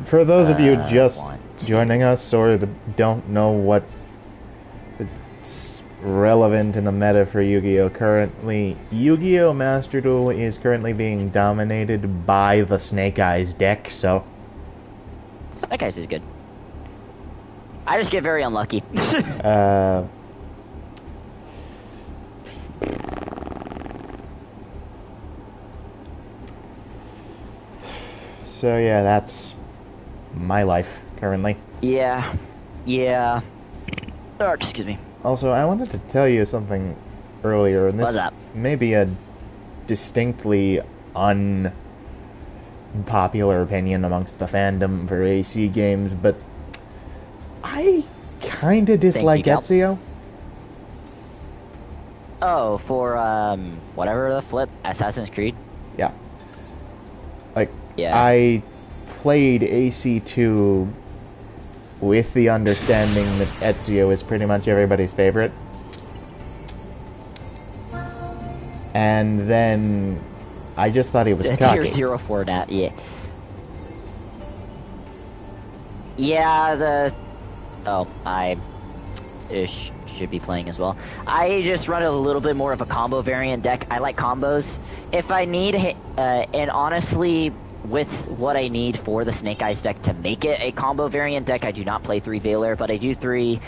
for those of you just joining us or that don't know what is relevant in the meta for Yu-Gi-Oh! Currently, Yu-Gi-Oh! Master Duel is currently being dominated by the Snake Eyes deck, so... Snake Eyes is good. I just get very unlucky. So yeah, that's my life currently. Yeah. Oh, excuse me. Also, I wanted to tell you something earlier, and this may be a distinctly unpopular opinion amongst the fandom for AC games, but I kinda dislike Ezio. Oh, for whatever the flip, Assassin's Creed? Yeah. Like, I played AC2 with the understanding that Ezio is pretty much everybody's favorite. And then I just thought he was cocky. Tier 04 now, yeah. Yeah, I should be playing as well. I just run a little bit more of a combo variant deck. I like combos. If I need, and honestly, with what I need for the Snake Eyes deck to make it a combo variant deck. I do not play 3 Veiler, but I do play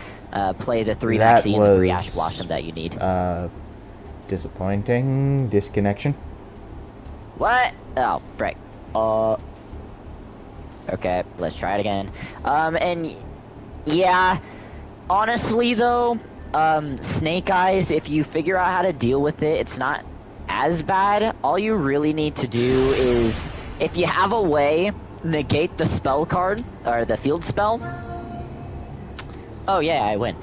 the 3 Maxi and the 3 Ash Blossom that you need. Disappointing disconnection. What? Oh, frick. Okay, let's try it again. And yeah, honestly though, Snake Eyes, if you figure out how to deal with it, it's not as bad. All you really need to do is, if you have a way, negate the spell card, or the field spell. Oh yeah, I win.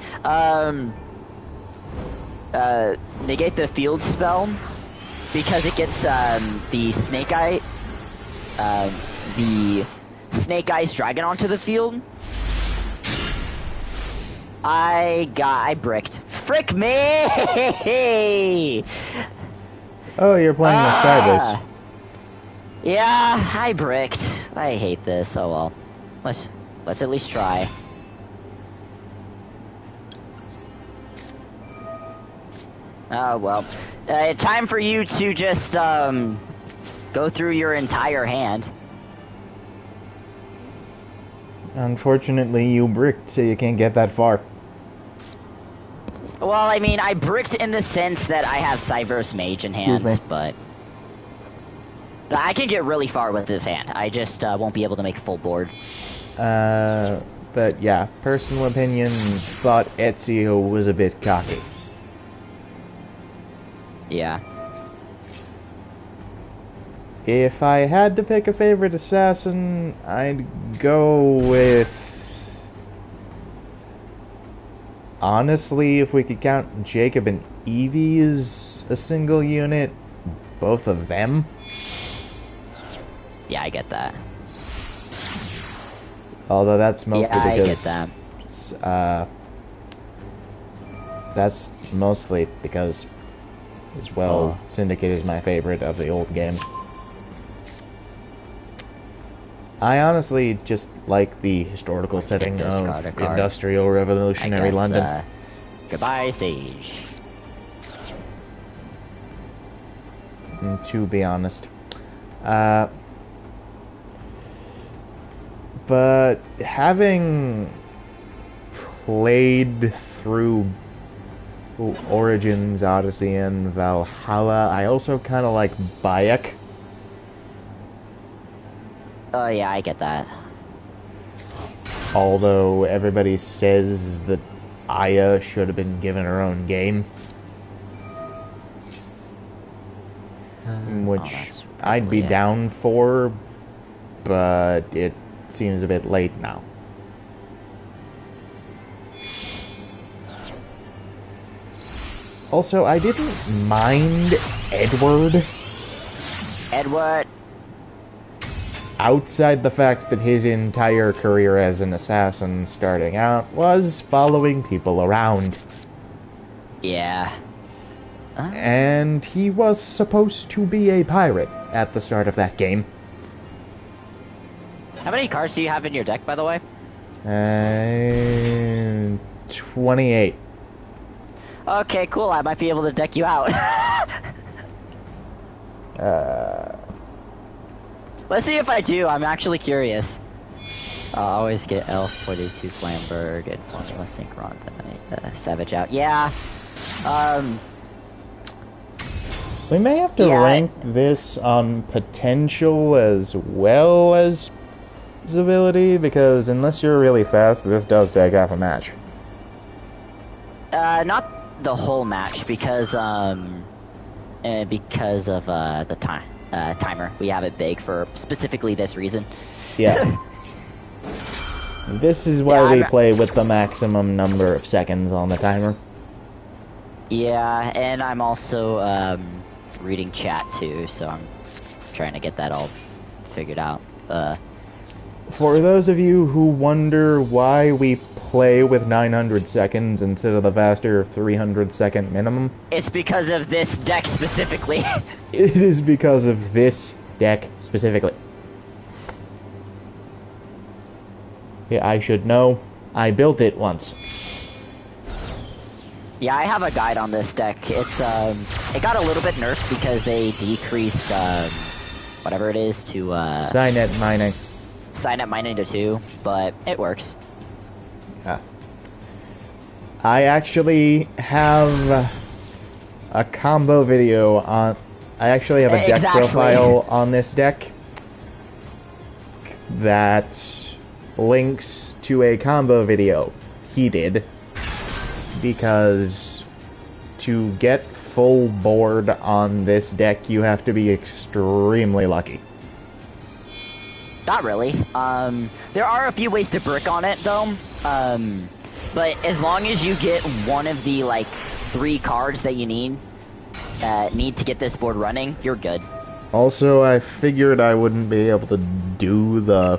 Negate the field spell, because it gets, the Snake Eyes Dragon onto the field. I bricked. Frick me! Oh, you're playing with Cybers. Yeah, I bricked. I hate this. Oh well. Let's at least try. Oh well. Time for you to just go through your entire hand. Unfortunately, you bricked, so you can't get that far. Well, I mean, I bricked in the sense that I have Cyverse Mage in hand, but I can get really far with this hand. I just won't be able to make full board. But yeah, personal opinion, thought Ezio was a bit cocky. Yeah. If I had to pick a favorite assassin, I'd go with... Honestly, if we could count Jacob and Evie as a single unit, both of them. Yeah, I get that. Although that's mostly because... I get that. That's mostly because, as well, Syndicate is my favorite of the old games. I honestly just like the historical setting of industrial revolutionary London. Goodbye, Sage. To be honest. But having played through Origins, Odyssey, and Valhalla, I also kind of like Bayek. Oh yeah, I get that. Although everybody says that Aya should have been given her own game. Which I'd be down for, but it seems a bit late now. Also, I didn't mind Edward. Outside the fact that his entire career as an assassin starting out was following people around. Yeah. And he was supposed to be a pirate at the start of that game. How many cards do you have in your deck, by the way? 28. Okay, cool. I might be able to deck you out. Let's see if I do. I'm actually curious. I'll always get Elf, 42 Flamberg, and Formula Synchron, Savage out. Yeah. We may have to rank this on potential as well as ability, because unless you're really fast, this does take half a match. Not the whole match, because of the timer. We have it big for specifically this reason. Yeah. This is why we play with the maximum number of seconds on the timer. Yeah, and I'm also reading chat too, so I'm trying to get that all figured out. For those of you who wonder why we play with 900 seconds instead of the faster 300-second minimum, it's because of this deck specifically. It is because of this deck specifically. Yeah, I should know. I built it once. Yeah, I have a guide on this deck. It's it got a little bit nerfed because they decreased whatever it is to Cynet mining. Cynet mining to 2, but it works. I actually have a combo video on. I actually have a deck profile on this deck that links to a combo video he did, because to get full board on this deck you have to be extremely lucky. Not really. There are a few ways to brick on it though. But as long as you get one of the like 3 cards that you need to get this board running, you're good. Also, I figured I wouldn't be able to do the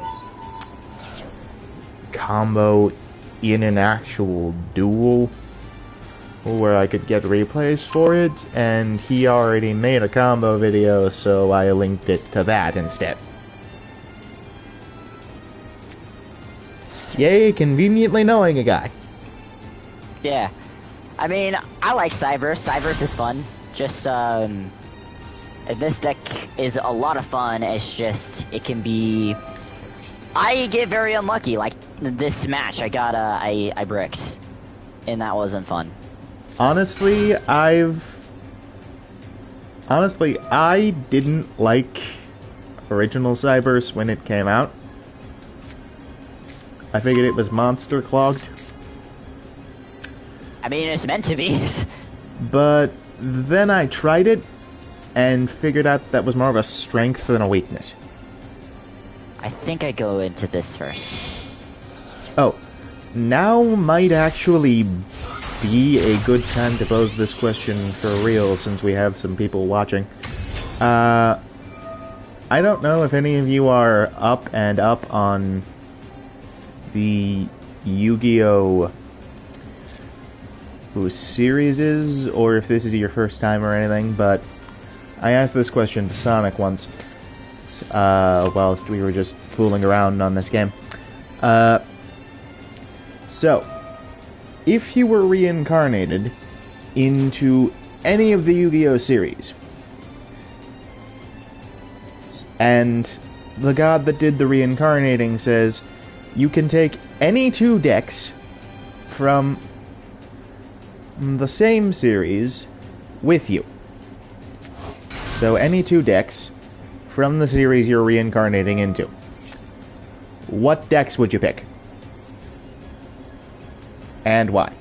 combo in an actual duel where I could get replays for it, and he already made a combo video, so I linked it to that instead. Yay, conveniently knowing a guy. Yeah. I mean, I like Cyverse. Cyverse is fun. Just, this deck is a lot of fun. It's just, it can be... I get very unlucky. Like, this match, I got, I bricked. And that wasn't fun. Honestly, I didn't like original Cyberse when it came out. I figured it was monster clogged. I mean, it's meant to be. But then I tried it and figured out that was more of a strength than a weakness. I think I go into this first. Oh, now might actually be a good time to pose this question for real, since we have some people watching. I don't know if any of you are up on the Yu-Gi-Oh! Series is, or if this is your first time or anything, but I asked this question to Sonic once, whilst we were just fooling around on this game. So, if you were reincarnated into any of the Yu-Gi-Oh! Series, and the god that did the reincarnating says, you can take any 2 decks from the same series with you. So any 2 decks from the series you're reincarnating into. What decks would you pick? And why?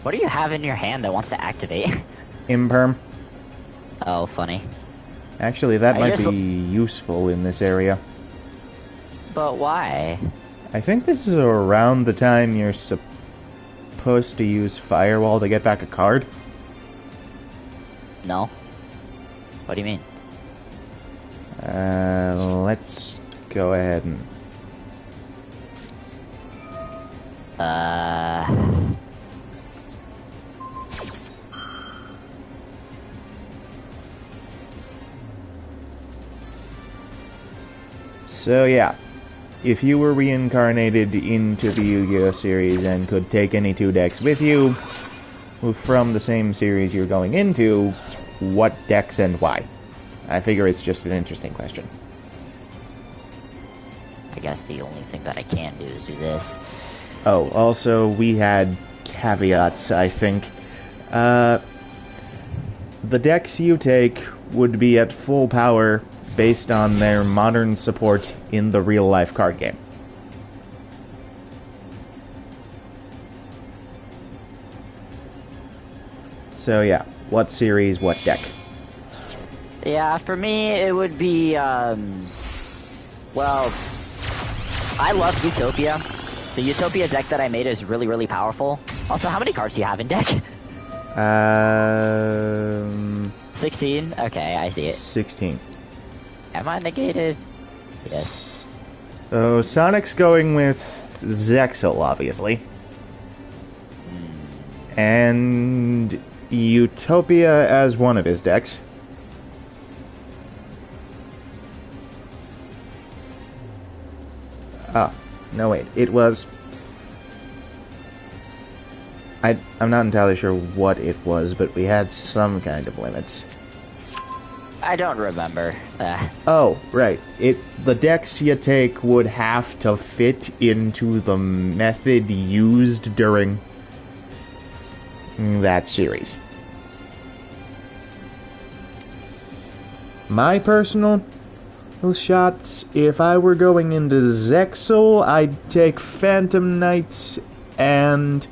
What do you have in your hand that wants to activate? Imperm. Oh, funny. Actually, that might be useful in this area. But why? I think this is around the time you're supposed to use Firewall to get back a card. No. What do you mean? Let's go ahead and... So yeah, if you were reincarnated into the Yu-Gi-Oh! Series and could take any 2 decks with you from the same series you're going into, what decks and why? I figure it's just an interesting question. I guess the only thing that I can do is do this. Oh, also, we had caveats, I think. The decks you take would be at full power based on their modern support in the real-life card game. So yeah, what series, what deck? Yeah, for me, it would be, well, I love Utopia. The Utopia deck that I made is really, really powerful. Also, how many cards do you have in deck? 16? Okay, I see it. 16. Am I negated? Yes. So, Sonic's going with Zexal, obviously. And Utopia as one of his decks. Ah, no wait, it was... I'm not entirely sure what it was, but we had some kind of limits. I don't remember. Oh, right. The decks you take would have to fit into the method used during that series. My personal shots, if I were going into Zexal, I'd take Phantom Knights and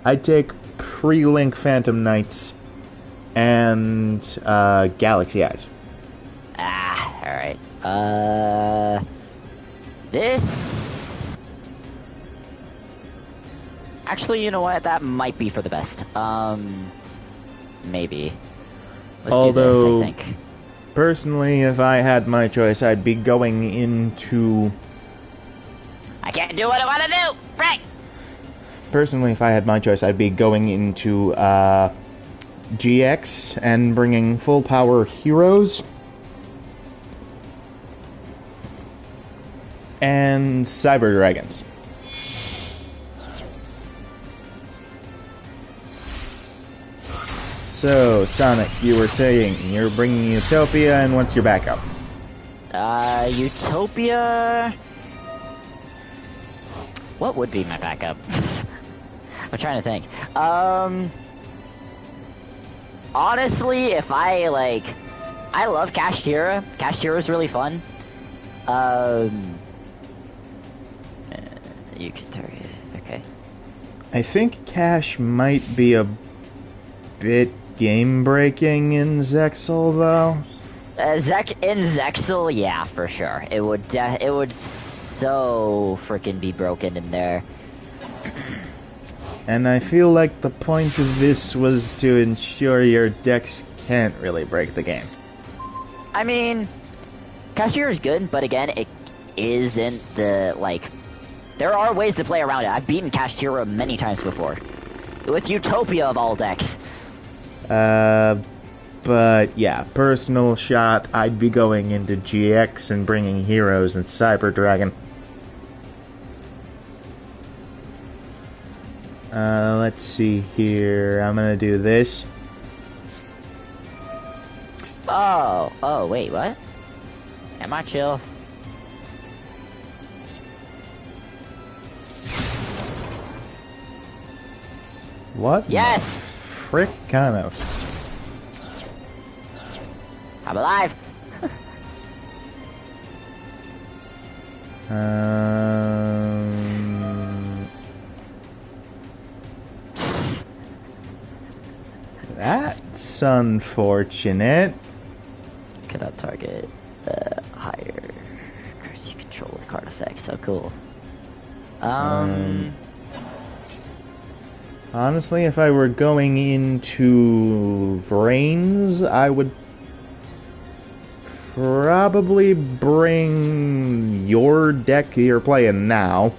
I'd take Pre-Link Phantom Knights and Galaxy Eyes. Alright. This... Actually, you know what? That might be for the best. Maybe. Let's do this, I think. Personally, if I had my choice, I'd be going into... I can't do what I want to do! Frank! Personally, if I had my choice, I'd be going into, GX and bringing full power heroes and Cyber Dragons. So, Sonic, you were saying you're bringing Utopia, and what's your backup? Utopia... What would be my backup? I'm trying to think. Honestly, if I love Kashtira. Kashtira's really fun. You can target. Okay. I think Cash might be a bit game-breaking in Zexal, though. In Zexal, yeah, for sure. It would so freaking be broken in there. And I feel like the point of this was to ensure your decks can't really break the game. I mean, Kashtira is good, but again, it isn't the, there are ways to play around it. I've beaten Kashtira many times before. With Utopia of all decks. But yeah, personal shot, I'd be going into GX and bringing heroes and Cyber Dragon. Let's see here. I'm gonna do this. Oh, wait, what? Am I chill? What? Yes! Frick, kind of. I'm alive! That's unfortunate. Cannot target higher cards you control with card effects. So cool. Honestly, if I were going into Vrains, I would probably bring your deck you're playing now.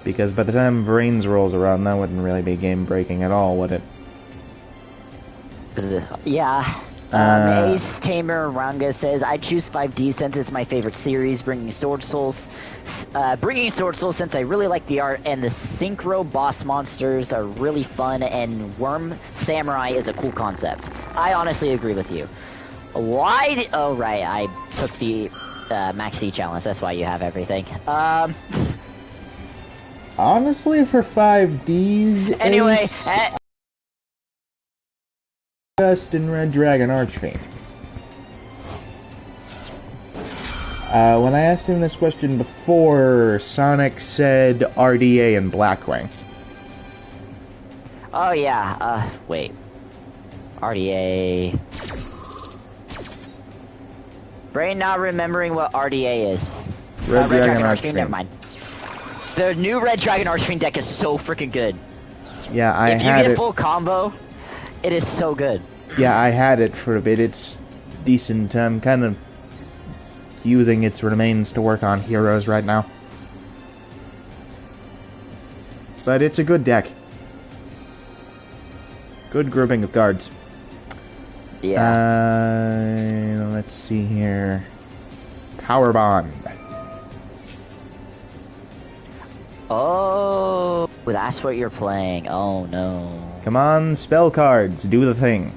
Because by the time Vrains rolls around, that wouldn't really be game-breaking at all, would it? Yeah. Ace Tamer Ranga says, I choose 5D since it's my favorite series, bringing Sword Souls since I really like the art, and the Synchro boss monsters are really fun, and Worm Samurai is a cool concept. I honestly agree with you. Oh, right, I took the Maxi challenge, that's why you have everything. Honestly, for 5Ds, anyway, Dust and Red Dragon Archfiend. When I asked him this question before, Sonic said RDA and Blackwing. Oh yeah, wait. RDA... Brain not remembering what RDA is. Red Dragon Archfiend. Never mind. The new Red Dragon Archfiend deck is so freaking good. Yeah, I had it. If you get full combo, it is so good. Yeah, I had it for a bit. It's decent. I'm kind of using its remains to work on heroes right now. But it's a good deck. Good grouping of cards. Yeah. Let's see here. Power Bond. Oh, that's what you're playing. Oh no. Come on, spell cards, do the thing.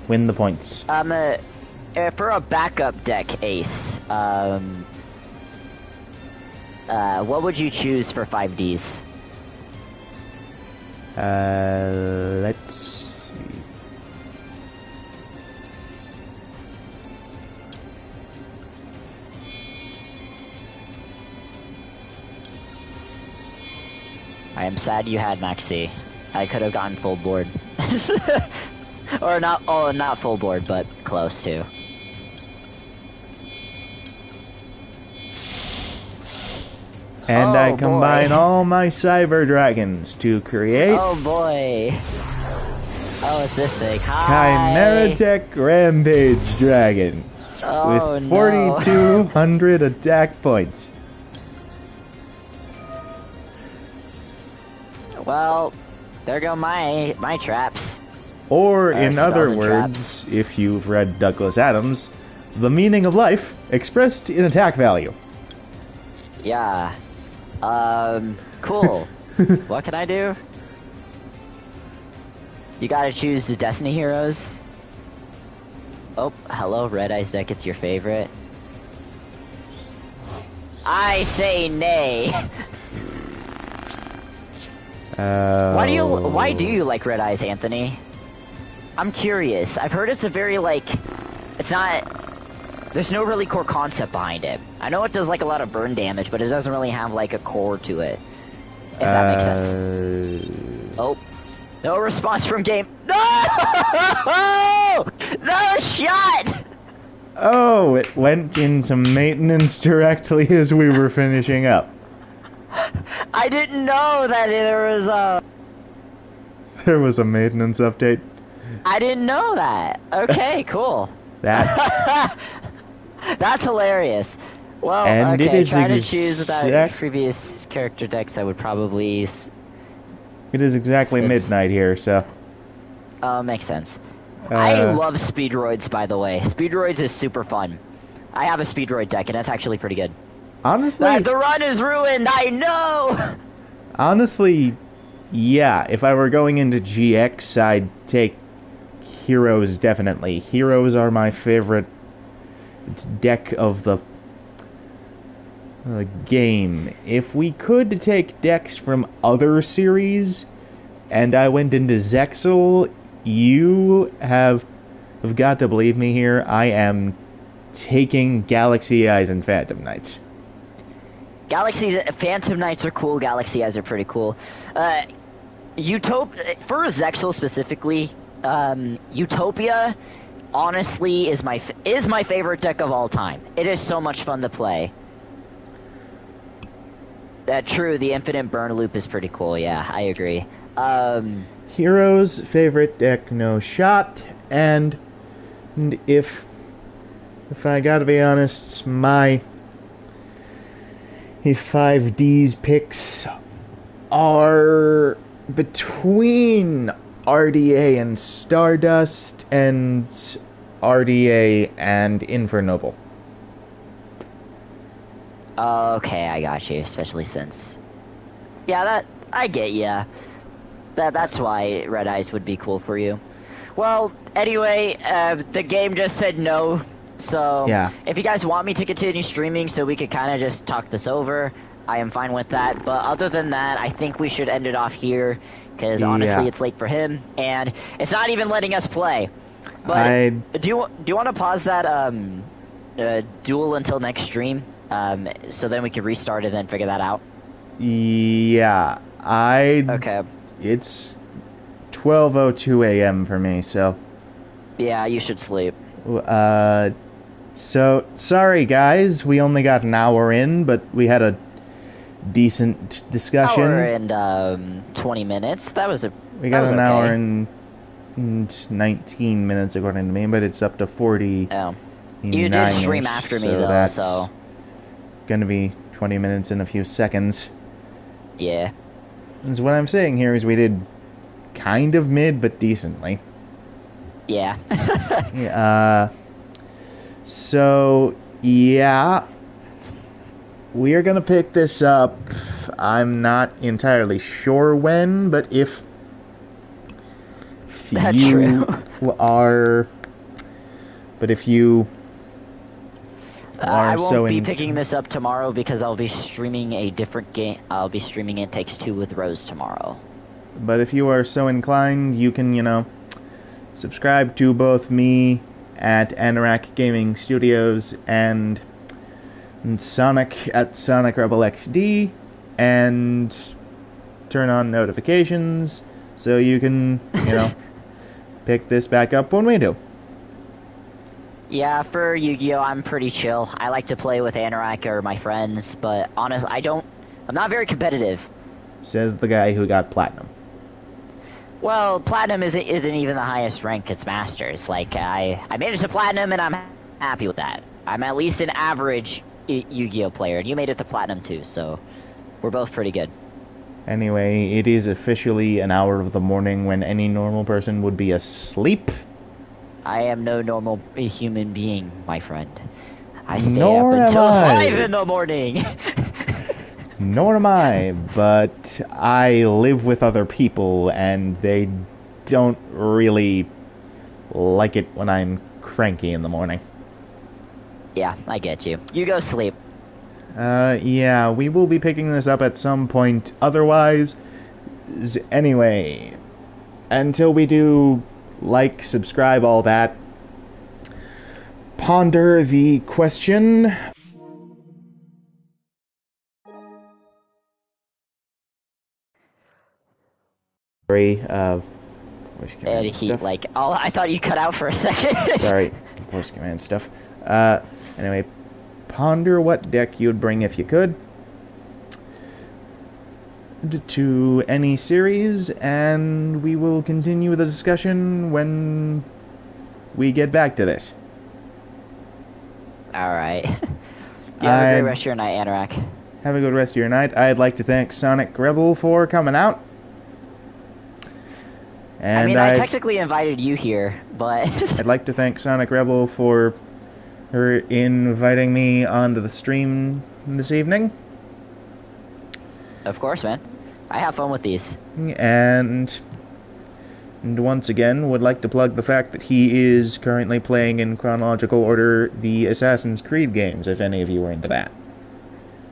Win the points. For a backup deck, Ace, what would you choose for 5Ds? Let's see. I am sad you had Maxi. I could have gotten full board. Or not, oh, not full board, but close to. And Oh, I combine boy. all my Cyber Dragons to create Oh boy. Oh, it's this thing. Hi. Chimeratech Rampage Dragon Oh, with no. 4,200 attack points. Well, there go my traps. Or, Or in spells other and words, if you've read Douglas Adams, the meaning of life expressed in attack value. Yeah. Cool. What can I do? You gotta choose the Destiny heroes. Oh, hello, Red Eyes deck, it's your favorite. I say nay. Why do you like Red Eyes, Anthony? I'm curious. I've heard it's a very, like, it's not, there's no really core concept behind it. I know it does, like, a lot of burn damage, but it doesn't really have, like, a core to it. If that makes sense. Oh. No response from game. No! No shot! Oh, it went into maintenance directly as we were finishing up. I didn't know that there was a... There was a maintenance update. I didn't know that. Okay, cool. That That's hilarious. Well, And it okay, is trying to choose without exact- previous character decks, I would probably... it is exactly It's- midnight here, so makes sense. I Uh, love Speedroids, by the way. Speedroids is super fun. I have a Speedroid deck, and that's actually pretty good. honestly, The run is ruined, I know! honestly, yeah. If I were going into GX, I'd take Heroes definitely. Heroes are my favorite deck of the game. If we could take decks from other series, and I went into Zexal, you have got to believe me here. I am taking Galaxy Eyes and Phantom Knights. Phantom Knights are cool, Galaxy Eyes are pretty cool. For Zexal specifically, Utopia, honestly, is my favorite deck of all time. It is so much fun to play. True, the Infinite Burn Loop is pretty cool, yeah, I agree. Heroes, favorite deck, no shot, and if I gotta be honest, my 5D's picks are between RDA and Stardust, and RDA and Infernoble. Okay, I got you, especially since... Yeah, I get ya. That's why Red Eyes would be cool for you. Well, anyway, the game just said no, so... Yeah. If you guys want me to continue streaming so we could kind of just talk this over, I am fine with that. But other than that, I think we should end it off here, because honestly, Yeah. it's late for him, and it's not even letting us play. But do you want to pause that duel until next stream, so then we can restart and then figure that out? Yeah, Okay. It's 12:02 a.m. for me, so... Yeah, you should sleep. So, sorry guys, we only got an hour in, but we had a decent discussion. Hour and 20 minutes. That was We got was an okay. hour and 19 minutes according to me, but it's up to 40. Oh. You did stream after me though, that's so gonna be 20 minutes in a few seconds. yeah. And so what I'm saying here is we did kind of mid, but decently. Yeah. So, yeah. We are gonna pick this up. I'm not entirely sure when, but if That's you true. are But if you I are won't so be in... picking this up tomorrow because I'll be streaming a different game. I'll be streaming It Takes Two with Rose tomorrow. But if you are so inclined, you can, you know, subscribe to both me at Anorak Gaming Studios and Sonic at Sonic Rebel XD, and turn on notifications so you can, you know, pick this back up when we do. Yeah, for Yu-Gi-Oh, I'm pretty chill. I like to play with Anorak or my friends, but honestly, I'm not very competitive. Says the guy who got platinum. Well, Platinum isn't even the highest rank, it's Masters. Like, I made it to Platinum, and I'm happy with that. I'm at least an average Yu-Gi-Oh player, and you made it to Platinum too, so we're both pretty good. Anyway, it is officially an hour of the morning when any normal person would be asleep. I am no normal human being, my friend. I stay Nor up am until I. 5 in the morning! Nor am I, but I live with other people, and they don't really like it when I'm cranky in the morning. Yeah, I get you. You go sleep. Yeah, we will be picking this up at some point. Otherwise, anyway, until we do, like, subscribe, all that, ponder the question. Sorry, voice command And he, stuff. like, I thought you cut out for a second. Sorry, voice command stuff. Anyway, ponder what deck you'd bring if you could to any series, and we will continue the discussion when we get back to this. Alright. You have a great rest of your night, Anorak. Have a good rest of your night. I'd like to thank Sonic Rebel for coming out. And I mean, I technically invited you here, but... I'd like to thank Sonic Rebel for her inviting me onto the stream this evening. Of course, man. I have fun with these. And once again, would like to plug the fact that he is currently playing in chronological order the Assassin's Creed games, if any of you are into that.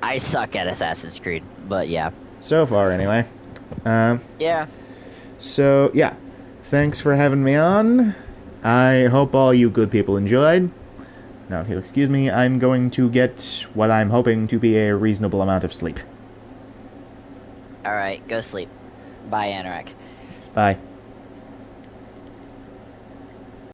I suck at Assassin's Creed, but yeah. So far, anyway. Yeah. So, yeah. Thanks for having me on. I hope all you good people enjoyed. Now, if you'll excuse me, I'm going to get what I'm hoping to be a reasonable amount of sleep. Alright, go sleep. Bye, Anorak. Bye.